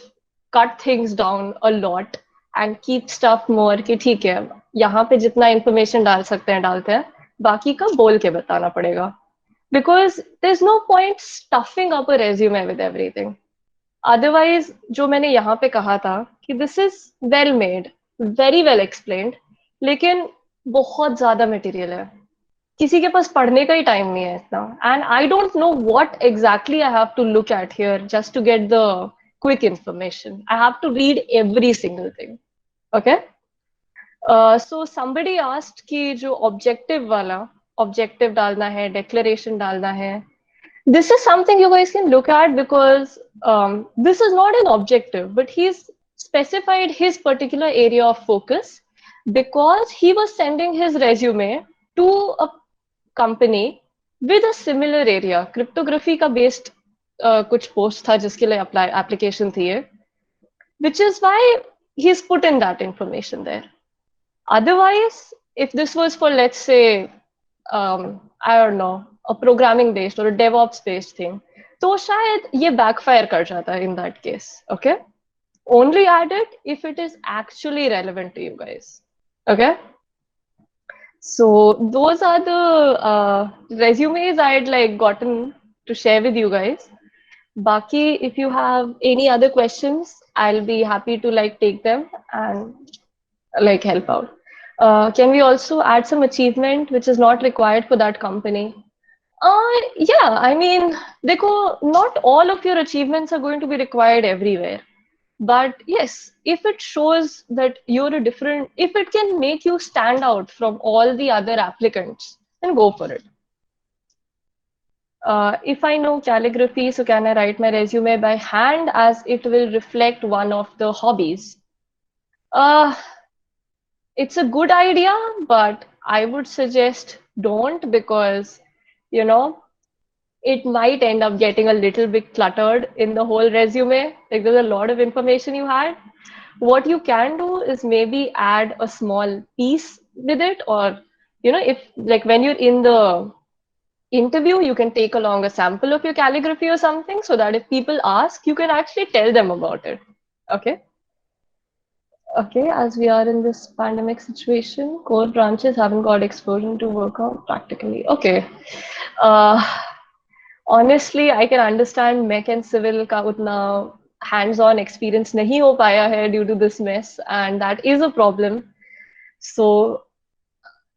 cut things down a lot and keep stuff more कि ठीक है, यहाँ पे जितना information डाल सकते हैं डालते हैं, बाकी का बोल के बताना पड़ेगा. Because there's no point stuffing up a resume with everything. Otherwise, जो मैंने यहाँ पे कहा था कि this is well made, very well explained, लेकिन बहुत ज़्यादा material है. किसी के पास पढ़ने का ही टाइम नहीं है इतना. And I don't know what exactly I have to look at here just to get the quick information. I have to read every single thing. Okay? So somebody asked कि जो objective वाला, objective डालना है, declaration डालना है. This is something you guys can look at because this is not an objective, but he's specified his particular area of focus because he was sending his resume to a company with a similar area. Cryptography का based कुछ post था जिसके लिए application थी ये, which is why he's put in that information there. Otherwise, if this was for, let's say, I don't know, a programming based or a DevOps based thing, तो शायद ये backfire कर जाता है in that case. Okay? Only add it if it is actually relevant to you guys. Okay? So those are the resumes I'd like gotten to share with you guys. Baki, if you have any other questions, I'll be happy to like take them and like help out. Can we also add some achievement which is not required for that company? Yeah, I mean, dekho, not all of your achievements are going to be required everywhere. But yes, if it shows that you're a different, if it can make you stand out from all the other applicants, then go for it. If I know calligraphy, so can I write my resume by hand as it will reflect one of the hobbies? It's a good idea, but I would suggest don't because, it might end up getting a little bit cluttered in the whole resume. Like there's a lot of information you had. What you can do is maybe add a small piece with it, or, if like when you're in the interview, you can take along a sample of your calligraphy or something so that if people ask, you can actually tell them about it. Okay. Okay, as we are in this pandemic situation, core branches haven't got exposure to work out practically. Okay. Honestly, I can understand mech and civil का उतना hands-on experience नहीं हो पाया है due to this mess, and that is a problem. So,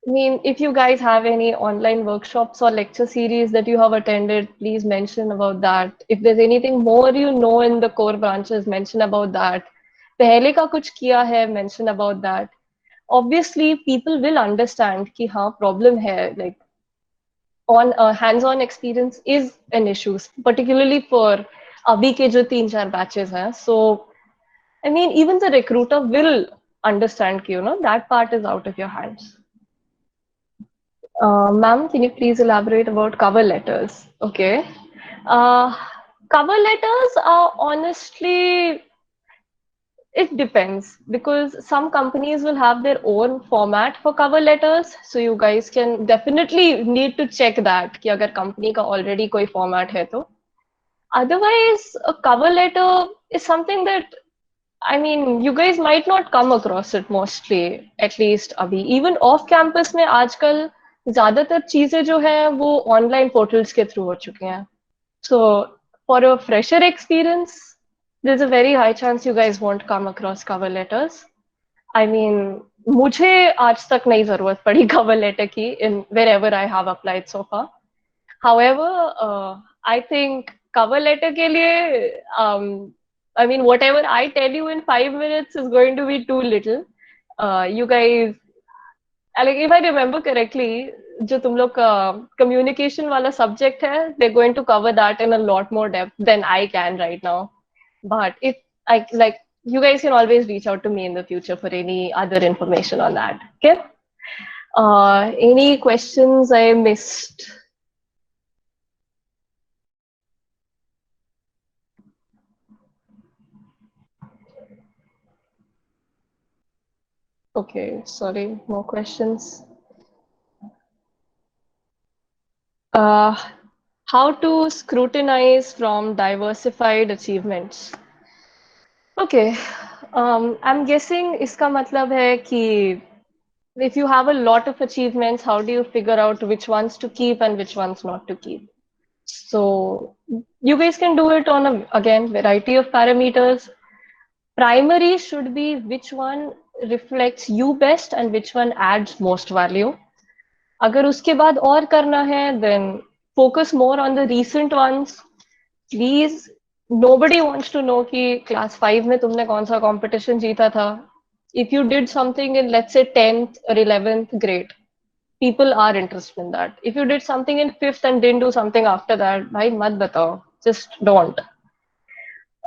I mean, if you guys have any online workshops or lecture series that you have attended, please mention about that. If there's anything more you know in the core branches, mention about that. पहले का कुछ किया है, mention about that. Obviously, people will understand कि हाँ problem है, like on hands-on experience is an issue, particularly for abhi ke jo 3-4 batches hain. So, I mean, even the recruiter will understand कि, that part is out of your hands. Ma'am, can you please elaborate about cover letters? Okay. Cover letters are honestly It depends, because some companies will have their own format for cover letters. So you guys can definitely need to check that कि अगर company का already कोई format है तो. Otherwise, a cover letter is something that, I mean, you guys might not come across it mostly, at least अभी. Even off campus में आजकल ज़्यादातर चीजें जो हैं वो online portals के through हो चुकी हैं. So for a fresher experience, there's a very high chance you guys won't come across cover letters. I mean, मुझे आज तक नहीं जरूरत पड़ी cover letter की in wherever I have applied so far. However, I think cover letter के लिए, I mean, whatever I tell you in 5 minutes is going to be too little. You guys, like if I remember correctly, जो तुम लोग का communication वाला subject है, they're going to cover that in a lot more depth than I can right now. But if I like, you guys can always reach out to me in the future for any other information on that. Okay. Any questions I missed? Okay, sorry, more questions. How to scrutinize from diversified achievements? Okay, I'm guessing इसका मतलब है कि if you have a lot of achievements, how do you figure out which ones to keep and which ones not to keep? So you guys can do it on a, again, variety of parameters. Primary should be which one reflects you best and which one adds most value. अगर उसके बाद और करना है, then focus more on the recent ones. Please, nobody wants to know कि class 5 में तुमने कौन सा competition जीता था. If you did something in, let's say, 10th or 11th, great. People are interested in that. If you did something in 5th and didn't do something after that, भाई मत बताओ. Just don't.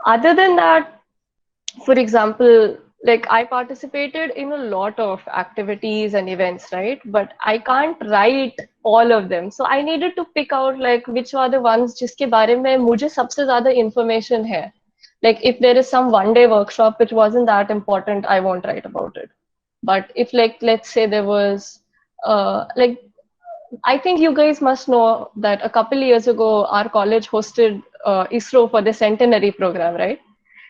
Other than that, for example, like I participated in a lot of activities and events, right? But I can't write all of them. So I needed to pick out like which are the ones जिसके बारे में मुझे सबसे ज़्यादा information है. Like if there is some one-day workshop which wasn't that important, I won't write about it. But if like, let's say there was, like, I think you guys must know that a couple years ago, our college hosted ISRO for the centenary program, right?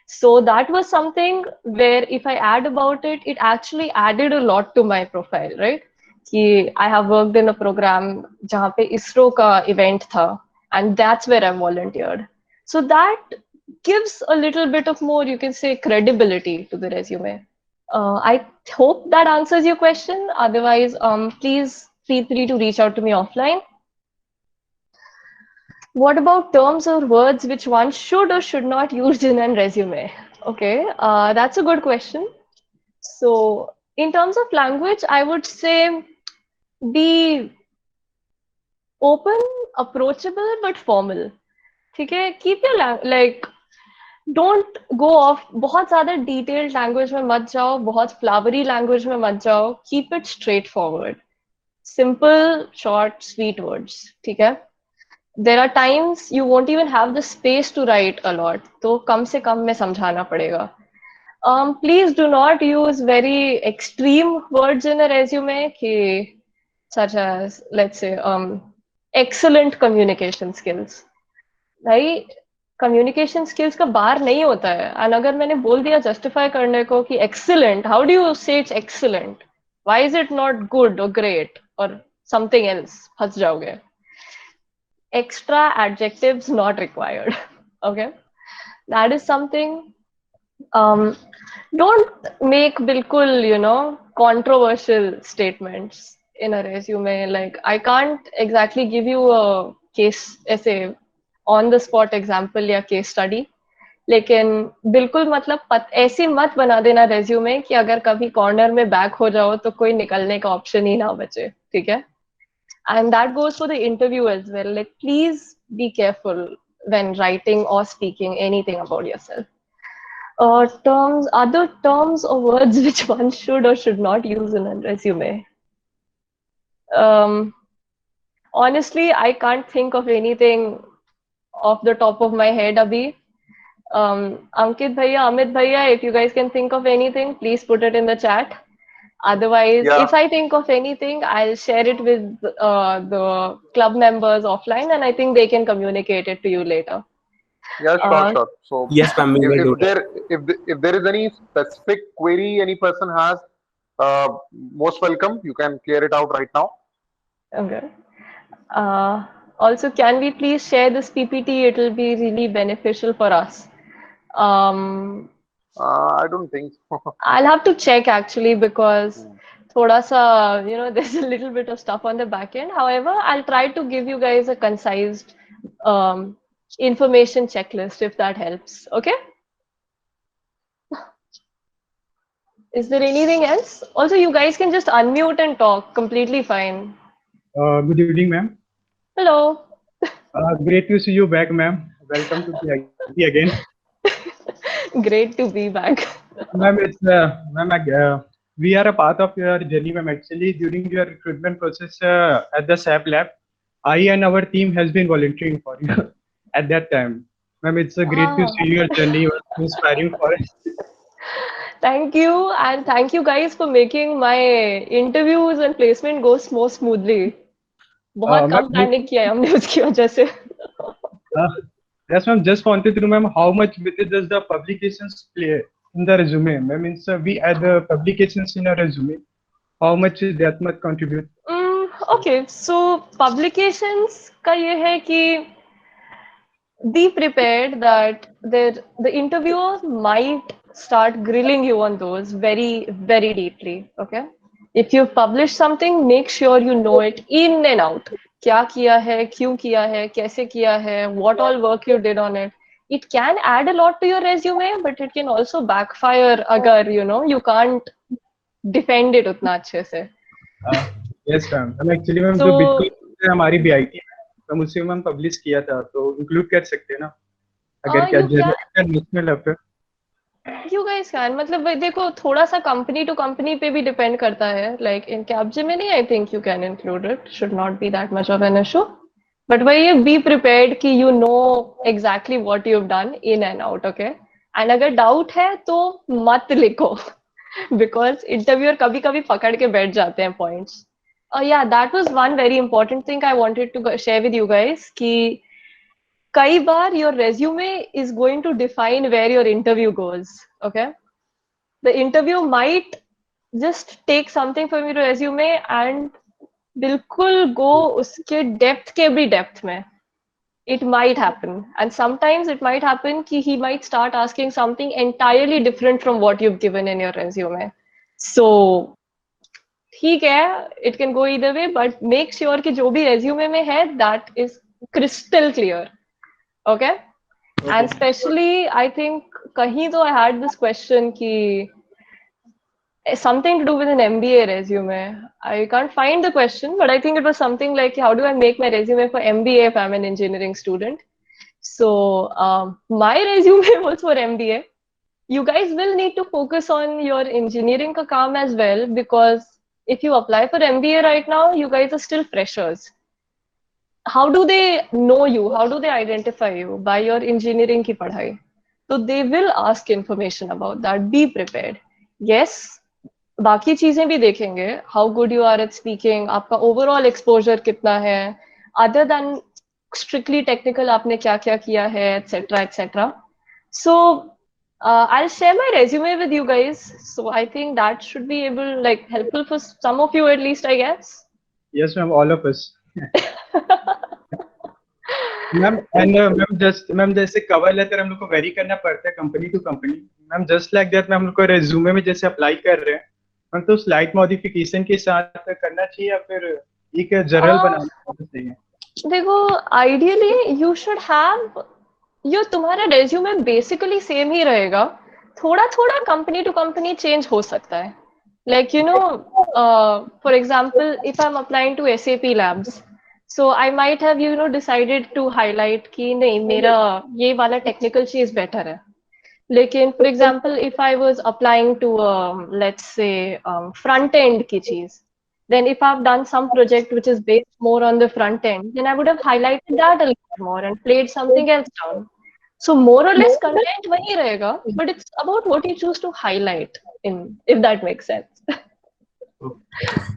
So that was something where if I add about it, it actually added a lot to my profile, right? कि I have worked in a program जहाँ पे ISRO का event था, and that's where I volunteered. So that gives a little bit of more, you can say, credibility to the resume. I hope that answers your question. Otherwise, please feel free to reach out to me offline. What about terms or words which one should or should not use in a resume? Okay, that's a good question. So in terms of language, I would say be open, approachable, but formal. Okay, keep your like, don't go off. बहुत ज़्यादा detailed language में मत जाओ, बहुत flowery language में मत जाओ. Keep it straightforward. Simple, short, sweet words. ठीक है? There are times you won't even have the space to write a lot. तो कम से कम में समझाना पड़ेगा. Please do not use very extreme words in a resume, such as, let's say, excellent communication skills. Right? Communication skills का बार नहीं होता है. And अगर मैंने बोल दिया justify करने को कि excellent, how do you say it's excellent? Why is it not good or great or something else? फंस जाओगे. Extra adjectives not required. Okay, that is something. Don't make bilkul, controversial statements in a resume. Like I can't exactly give you a case essay on the spot example या case study, लेकिन बिल्कुल मतलब ऐसी मत बना देना resume कि अगर कभी कॉर्नर में बैक हो जाओ तो कोई निकलने का ऑप्शन ही ना बचे. ठीक है? And that goes for the interview as well. Like, please be careful when writing or speaking anything about yourself. Other terms or words which one should or should not use in a resume. Honestly, I can't think of anything off the top of my head, Abhi. Ankit bhaiya, Amit bhaiya, if you guys can think of anything, please put it in the chat. Otherwise, Yeah. if I think of anything, I'll share it with the club members offline, and I think they can communicate it to you later. Yeah, sure, sure. So Yes, ma'am, we will do that. if there is any specific query any person has, most welcome. You can clear it out right now. Okay. Also, can we please share this PPT? It will be really beneficial for us. I don't think so. I'll have to check actually because thoda sa, there's a little bit of stuff on the back end. However, I'll try to give you guys a concise information checklist if that helps. Okay? Is there anything else? Also, you guys can just unmute and talk. Completely fine. Good evening, ma'am. Hello. Great to see you back, ma'am. Welcome to the IT again. Great to be back. Ma'am, we are a part of your journey, ma'am. Actually, during your recruitment process at the SAP lab, I and our team has been volunteering for you at that time. Ma'am, it's great to see your journey. You are inspiring for us. Thank you, and thank you guys for making my interviews and placement go more smoothly. बहुत कम Ma'am, panic किया है हमने उसकी वजह से. yes, ma'am. Just wanted to know, ma'am, how much weightage does the publications play in the resume? Ma'am, means we add the publications in a resume. How much that much contribute? Okay, so publications का ये है कि be prepared that the interviewer might start grilling you on those very, very deeply. Okay. If you publish something, make sure you know it in and out. क्या किया है, क्यों किया है, कैसे किया है, what all work you did on it. It can add a lot to your resume, but it can also backfire अगर you can't defend it उतना अच्छे से. Yes, ma'am. Actually, ma'am, So- जो बिटकॉइन हमारी BIT हम उसे ma'am publish किया था तो इंक्लूड कर सकते हैं ना अगर क्या you can- international affair You guys can मतलब देखो थोड़ा सा कंपनी टू कंपनी पे भी डिपेंड करता है like in Capgemini I think you can include it should not be that much of an issue but वही है बी प्रिपेयर्ड कि you know exactly what you have done in and out okay and अगर doubt है तो मत लिखो because interviewer कभी कभी पकड़ के बैठ जाते हैं points yeah that was one very important thing I wanted to share with you guys कि कई बार your resume is going to define where your interview goes okay the interview might just take something from your resume and बिल्कुल go उसके depth के भी depth में it might happen and sometimes it might happen कि he might start asking something entirely different from what you've given in your resume so ठीक है it can go either way but make sure कि जो भी resume में है that is crystal clear okay and specially I think कहीं तो I had this question कि something to do with an MBA resume. I can't find the question, but I think it was something like, how do I make my resume for MBA if I'm an engineering student? So my resume was for MBA. You guys will need to focus on your engineering ka kaam as well because if you apply for MBA right now, you guys are still freshers. How do they know you? How do they identify you? By your engineering ki padhai. So they will ask information about that. Be prepared. Yes, बाकी चीजें भी देखेंगे. How good you are at speaking. आपका overall exposure कितना है. Other than strictly technical, आपने क्या क्या किया है, etc. etc. So I'll share my resume with you guys. So I think that should be helpful for some of you at least, I guess. Yes, ma'am, all of us. Ma'am and ma'am जैसे cover letter हम लोग को vary करना पड़ता है company to company. Ma'am just like that ma'am हम लोग को रेज्यूमे में जैसे अप्लाई कर रहे हैं मैम तो स्लाइट मॉडिफिकेशन के साथ करना चाहिए या फिर एक जनरल बनाना चाहिए. देखो आइडियली यू शुड हैव तुम्हारा रेज्यूमे बेसिकली सेम ही रहेगा. थोड़ा थोड़ा कंपनी टू कंपनी चेंज हो सकता है. Like for example if I am applying to SAP Labs, so I might have decided to highlight कि नहीं मेरा ये वाला टेक्निकल चीज बेटर है. लेकिन for example if I was applying to let's say front end की चीज, then if I've done some project which is based more on the front end, then I would have highlighted that a little more and played something else down. So more or less content वही रहेगा, but it's about what you choose to highlight in, if that makes sense.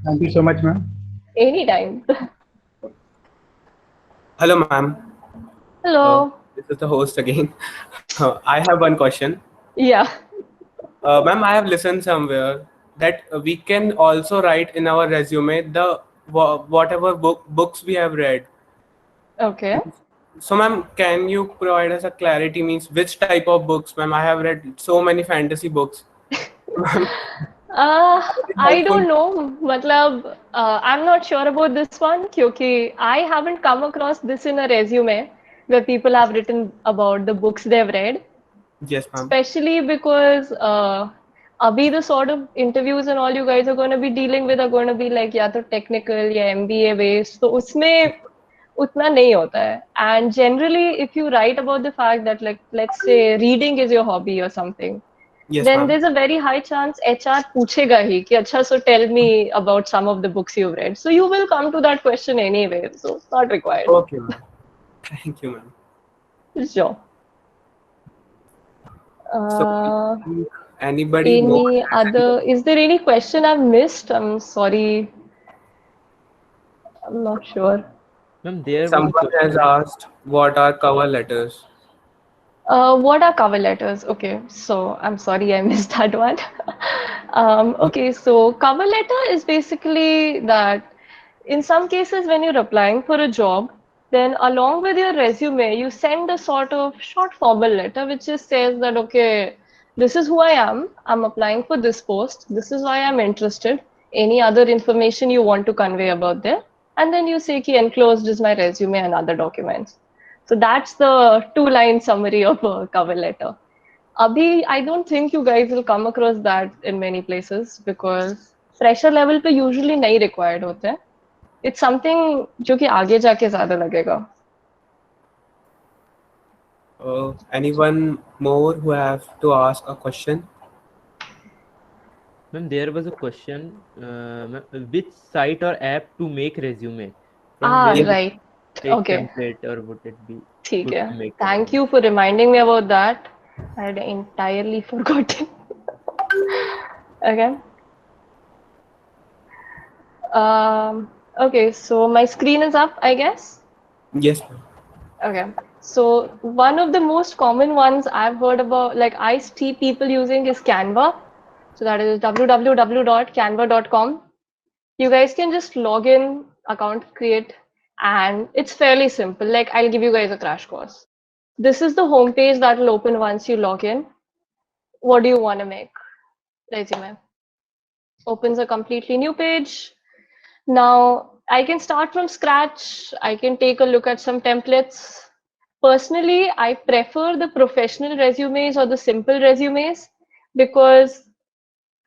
Thank you so much, ma'am. Anytime. Hello, ma'am. Hello. This is the host again. I have one question. Yeah. Ma'am, I have listened somewhere that we can also write in our resume the whatever books we have read. Okay. So, ma'am, can you provide us a clarity? Means which type of books, ma'am? I have read so many fantasy books. I don't know. मतलब, I'm not sure about this one क्योंकि I haven't come across this in a resume where people have written about the books they've read. Yes, ma'am. Especially because abhi the sort of interviews and all you guys are going to be dealing with are going to be like या तो technical या MBA based, तो उसमें उतना नहीं होता है. And generally, if you write about the fact that, like, let's say reading is your hobby or something, Yes, then ma'am. there's a very high chance HR पूछेगा ही कि अच्छा, so tell me about some of the books you've read. So you will come to that question anyway, so it's not required. Okay, ma'am. Thank you, ma'am. Sure. So, anybody Any more? other? Is there any question I've missed? I'm sorry. I'm not sure. Ma'am, there was a Someone has question. asked what are cover letters. What are cover letters? Okay, so I'm sorry I missed that one. Okay, so cover letter is basically that in some cases when you're applying for a job, then along with your resume, you send a sort of short formal letter which just says that, okay, this is who I am, I'm applying for this post, this is why I'm interested, any other information you want to convey about there, and then you say ki enclosed is my resume and other documents. So that's the 2-line summary of a cover letter. Abhi, I don't think you guys will come across that in many places because fresher level पे usually नहीं required होते हैं. It's something जो कि आगे जाके ज़्यादा लगेगा. Anyone more who have to ask a question? Ma'am, there was a question. Ma'am, which site or app to make resume? From Ah, where right. take Okay. template or would it be ठीक good है. to make Thank resume? you for reminding me about that. I had entirely forgotten. Okay. Okay, so my screen is up, I guess. Yes, ma'am. Okay. So one of the most common ones I've heard about, like I see people using is Canva. So that is www.canva.com. You guys can just log in, account create, and it's fairly simple. Like I'll give you guys a crash course. This is the homepage that will open once you log in. What do you want to make? Resume. Opens a completely new page. Now I can start from scratch. I can take a look at some templates. Personally, I prefer the professional resumes or the simple resumes because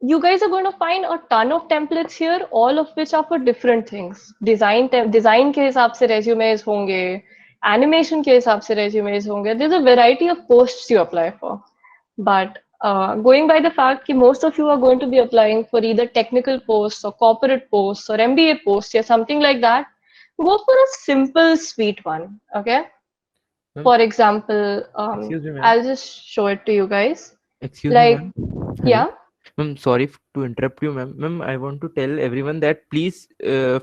you guys are going to find a ton of templates here, all of which are for different things. Design के हिसाब से resumes होंगे, animation के हिसाब से resumes होंगे. There's a variety of posts you apply for. But going by the fact that most of you are going to be applying for either technical posts or corporate posts or MBA posts or something like that, go for a simple, sweet one. Okay. For example, Excuse me, ma'am. I'll just show it to you guys. Excuse Like, me, ma'am. yeah. Ma'am, sorry to interrupt you, ma'am. Ma'am, I want to tell everyone that please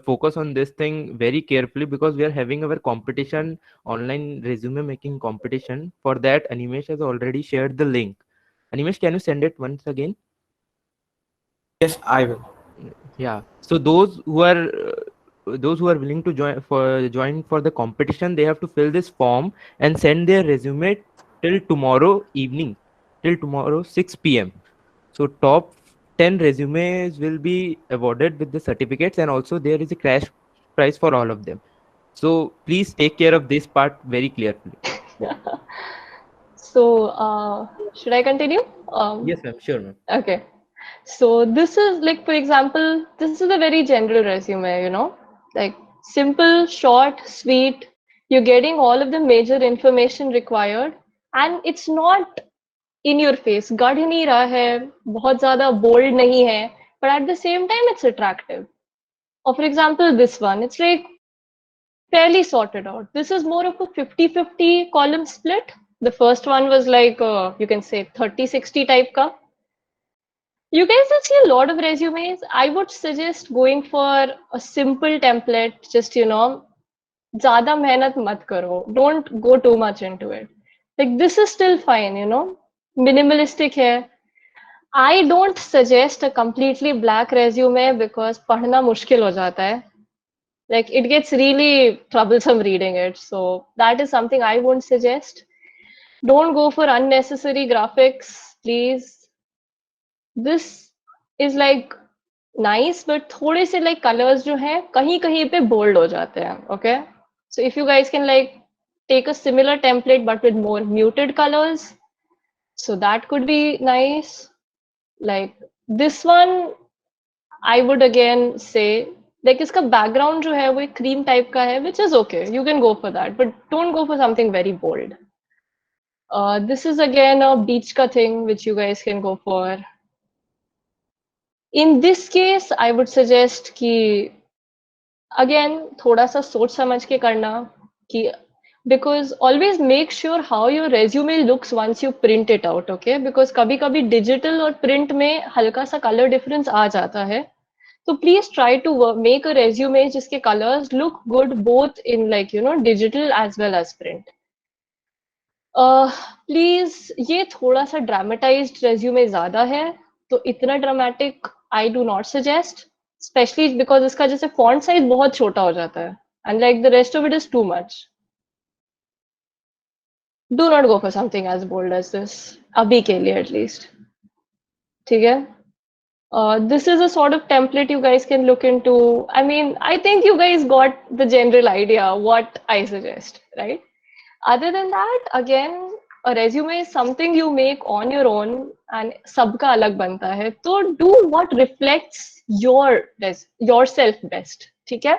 focus on this thing very carefully because we are having our competition, online resume making competition. For that, Animesh has already shared the link. Animesh, can you send it once again? Yes, I will. Yeah. So those who are willing to join for the competition, they have to fill this form and send their resume till tomorrow evening, till tomorrow 6 p.m. So top 10 resumes will be awarded with the certificates, and also there is a cash prize for all of them. So please take care of this part very clearly. So should I continue? Yes, ma'am. Sure, ma'am. Okay. So this is like, for example, this is a very general resume, you know, like simple, short, sweet. You're getting all of the major information required, and it's not in your face. गढ़ नहीं रहा है, बहुत ज़्यादा bold नहीं है, but at the same time it's attractive. Or for example, this one, it's like fairly sorted out. This is more of a 50-50 column split. The first one was like, you can say 30-60 type ka. You guys have seen a lot of resumes. I would suggest going for a simple template. Just, ज़्यादा मेहनत मत करो. Don't go too much into it. Like, this is still fine, minimalistic है. I don't suggest a completely black resume because पढ़ना मुश्किल हो जाता है. Like, it gets really troublesome reading it. So that is something I won't suggest. Don't go for unnecessary graphics, please. This is like nice, but थोड़े से like colors जो हैं कहीं कहीं पे bold हो जाते हैं. Okay, so if you guys can like take a similar template but with more muted colors, so that could be nice. Like this one, I would again say like इसका background जो है वो एक cream type का है, which is okay. You can go for that, but don't go for something very bold. This is again a beach ka thing which you guys can go for. In this case, I would suggest कि again थोड़ा सा सोच समझ के करना कि because always make sure how your resume looks once you print it out, okay? Because कभी कभी digital और print में हल्का सा color difference आ जाता है. So please try to make a resume जिसके colors look good both in like digital as well as print. Please ये थोड़ा सा ड्रामेटाइज्ड रेज्यूमे ज्यादा है तो इतना dramatic I do not suggest especially because इसका जैसे फॉन्ट साइज बहुत छोटा हो जाता है and like the rest of it is too much. Do not go for something as bold as this अभी के लिए एटलीस्ट. ठीक है. This is a sort of template you guys can look into. I mean, I think you guys got the general idea what I suggest, right? Other than that, again, a resume is something you make on your own and सबका अलग बनता है. तो do what reflects yourself best. ठीक है?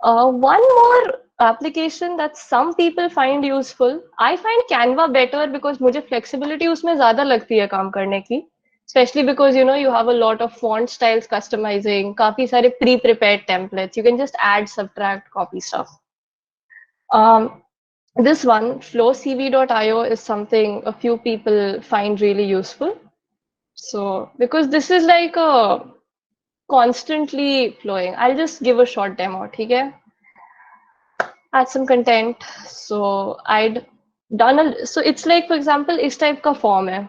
One more application that some people find useful. I find Canva better because मुझे flexibility उसमें ज़्यादा लगती है काम करने की. Especially because you have a lot of font styles customizing, काफी सारे pre-prepared templates. You can just add, subtract, copy stuff. This one, flowcv.io, is something a few people find really useful. So because this is like a constantly flowing, I'll just give a short demo. Okay, add some content. So I'd done so it's like, for example, इस type का form है.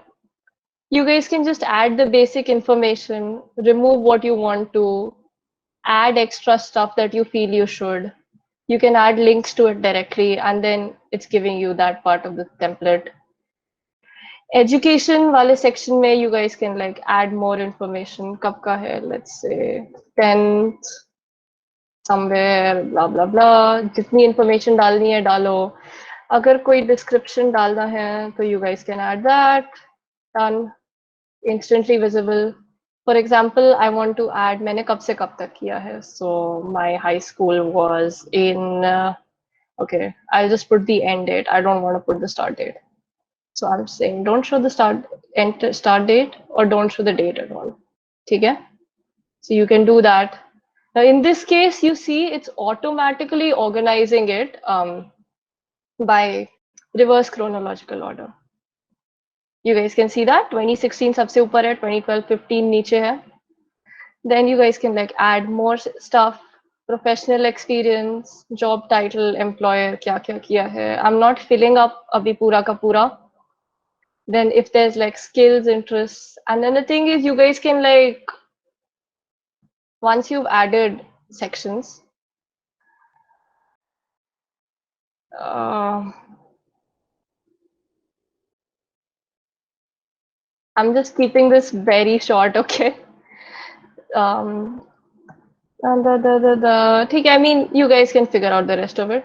You guys can just add the basic information, remove what you want to, add extra stuff that you feel you should. You can add links to it directly, and then it's giving you that part of the template. Education wale section mein you guys can like add more information. Kab ka hai? Let's say 10th, somewhere, blah blah blah. Jitni information dalni hai dalo. Agar koi description dalna hai, so you guys can add that. Done. Instantly visible. For example, I want to add मैंने कब से कब तक किया है. So my high school was in okay, I'll just put the end date. I don't want to put the start date. So I'm saying don't show the start date or don't show the date at all. ठीक है? So you can do that. Now in this case, you see it's automatically organizing it by reverse chronological order. You guys can see that 2016 सबसे ऊपर है, 2012, 15 नीचे है. Then you guys can like add more stuff, professional experience, job title, employer, क्या क्या किया है. I'm not filling up अभी पूरा का पूरा. Then if there's like skills, interests, and then the thing is you guys can like, once you've added sections, I'm just keeping this very short, okay? And I mean, you guys can figure out the rest of it.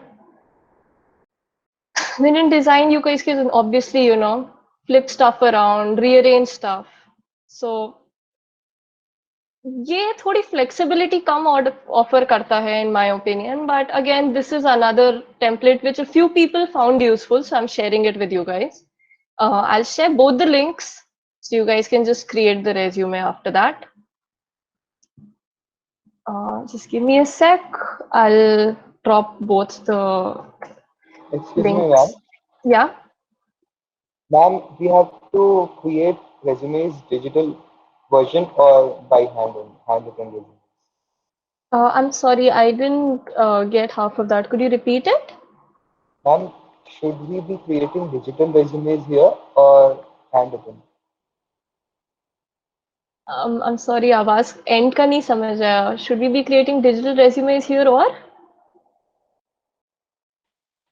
Then in design, you guys can obviously, flip stuff around, rearrange stuff. So, ये थोड़ी flexibility कम offer करता है, in my opinion. But again, this is another template which a few people found useful, so I'm sharing it with you guys. I'll share both the links, so you guys can just create the resume after that. Just give me a sec. I'll drop both the Excuse links. me, ma'am. Yeah. Ma'am, we have to create resumes digital version or by handwritten resume. I'm sorry, I didn't get half of that. Could you repeat it? Ma'am, should we be creating digital resumes here or handwritten? I'm sorry, आवाज end का नहीं समझ आया. Should we be creating digital resumes here or?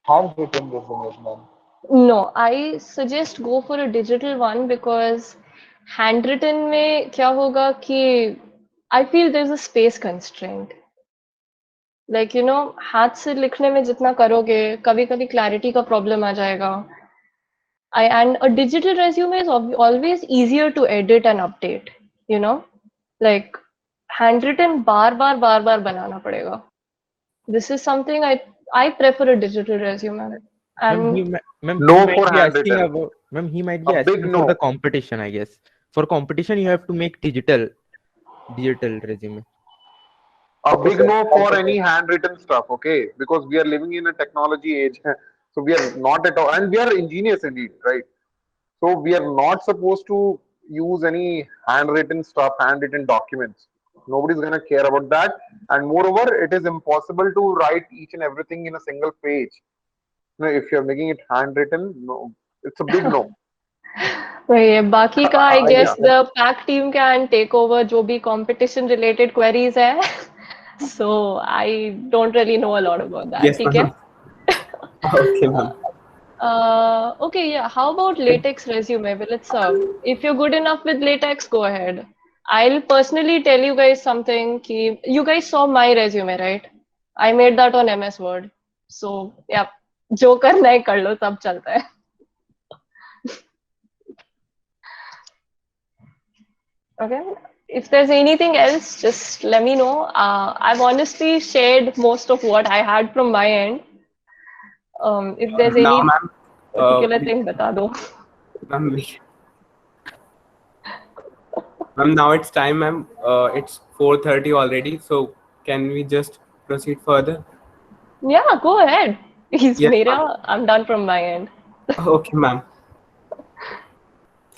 Handwritten resumes, ma'am. No, I suggest go for a digital one because handwritten में क्या होगा कि I feel there's a space constraint. Like you know, हाथ से लिखने में जितना करोगे, कभी-कभी clarity का problem आ जाएगा. And a digital resume is always easier to edit and update. You know, like handwritten बार-बार बनाना पड़ेगा. This is something I prefer a digital resume. Ma'am, And No he might for be asking handwritten. about. Ma'am, he might A be big asking for no. the competition, I guess. For competition, you have to make digital resume. A Okay, big sir. no Thank for you, any sir. handwritten stuff, okay? Because we are living in a technology age. So we are not at all, and we are ingenious indeed, right? So we are not supposed to use any handwritten stuff, handwritten documents. Nobody's gonna care about that. And moreover, it is impossible to write each and everything in a single page. You know, if you're making it handwritten, no, it's a big no. वही बाकी का I Thank you, guess Yeah. sir. the pack team can take over जो भी competition related queries है. So I don't really know a lot about that. Yes, ठीक है? ma'am. Okay, ma'am. Okay, yeah. How about latex resume? Well, if you're good enough with latex, go ahead. I'll personally tell you guys something. You guys saw my resume, right? I made that on MS Word. So, yeah, जो करना है कर लो, सब चलता है. Okay. If there's anything else, just let me know. I've honestly shared most of what I had from my end. If there's Now, any ma'am, particular thing, बता दो. ma'am, ma'am, now it's time, ma'am. It's 4:30 already. So can we just proceed further? Yeah, go ahead. He's Yes, Mera. ma'am. I'm done from my end. Okay, ma'am.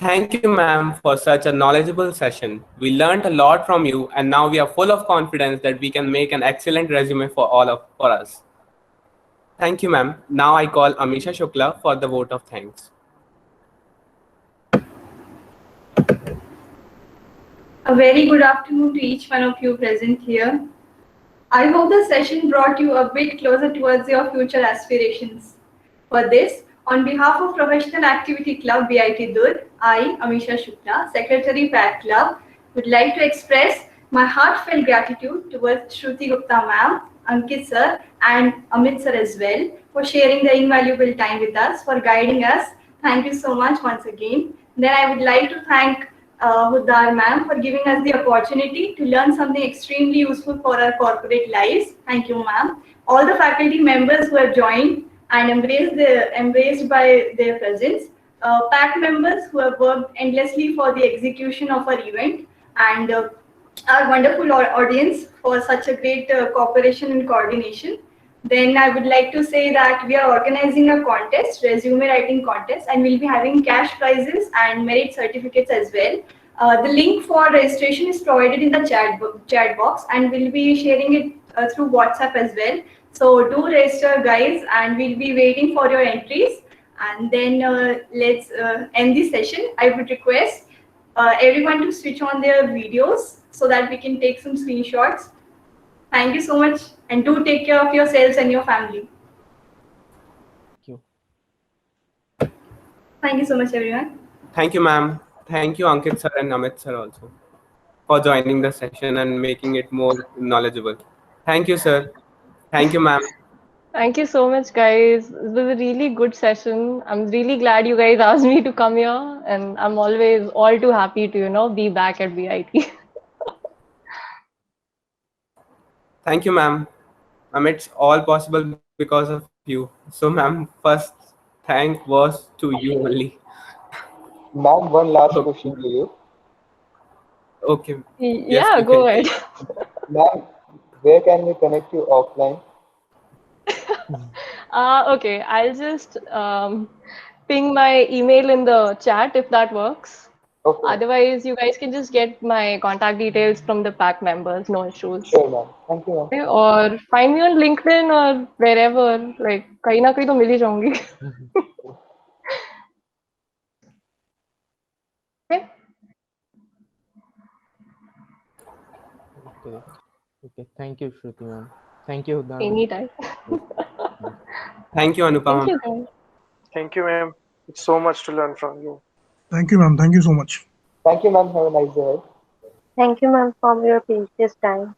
Thank you, ma'am, for such a knowledgeable session. We learned a lot from you, and now we are full of confidence that we can make an excellent resume for us. Thank you, ma'am. Now I call Amisha Shukla for the vote of thanks. A very good afternoon to each one of you present here. I hope the session brought you a bit closer towards your future aspirations. For this, on behalf of Professional Activity Club BIT Durg, I, Amisha Shukla, Secretary PAC Club, would like to express my heartfelt gratitude towards Shruti Gupta ma'am, Ankit sir, and Amit sir as well for sharing the invaluable time with us, for guiding us. Thank you so much once again. Then I would like to thank Huddar ma'am for giving us the opportunity to learn something extremely useful for our corporate lives. Thank you, ma'am. All the faculty members who have joined and embraced by their presence, PAC members who have worked endlessly for the execution of our event, and our wonderful audience for such a great cooperation and coordination. Then I would like to say that we are organizing a contest, resume writing contest, and we'll be having cash prizes and merit certificates as well. The link for registration is provided in the chat box, and we'll be sharing it through WhatsApp as well. So do register, guys, and we'll be waiting for your entries. And then let's end this session. I would request everyone to switch on their videos so that we can take some screenshots. Thank you so much, and do take care of yourselves and your family. Thank you. Thank you so much, everyone. Thank you, ma'am. Thank you, Ankit sir and Amit sir also, for joining the session and making it more knowledgeable. Thank you, sir. Thank you, ma'am. Thank you so much, guys. It was a really good session. I'm really glad you guys asked me to come here, and I'm always all too happy to be back at BIT. Thank you, ma'am. It's all possible because of you. So, ma'am, first thank was to you only. Ma'am, one last question to you. Okay. Yes, Yeah, you go can ahead. take. Ma'am, where can we connect you offline? Okay, I'll just ping my email in the chat if that works. Okay. Otherwise, you guys can just get my contact details from the pack members. No issues. Sure, ma'am. Thank you, ma'am. Okay, or find me on LinkedIn or wherever. Like कहीं ना कहीं तो मिल ही जाऊंगी. Okay. Okay. Thank you, Shruti ma'am. Thank you, Udan. Anytime. Thank you, Anupama. Thank you, guys. Thank you, ma'am. It's so much to learn from you. Thank you, ma'am. Thank you so much. Thank you, ma'am. Have a nice day. Thank you, ma'am, for your precious time.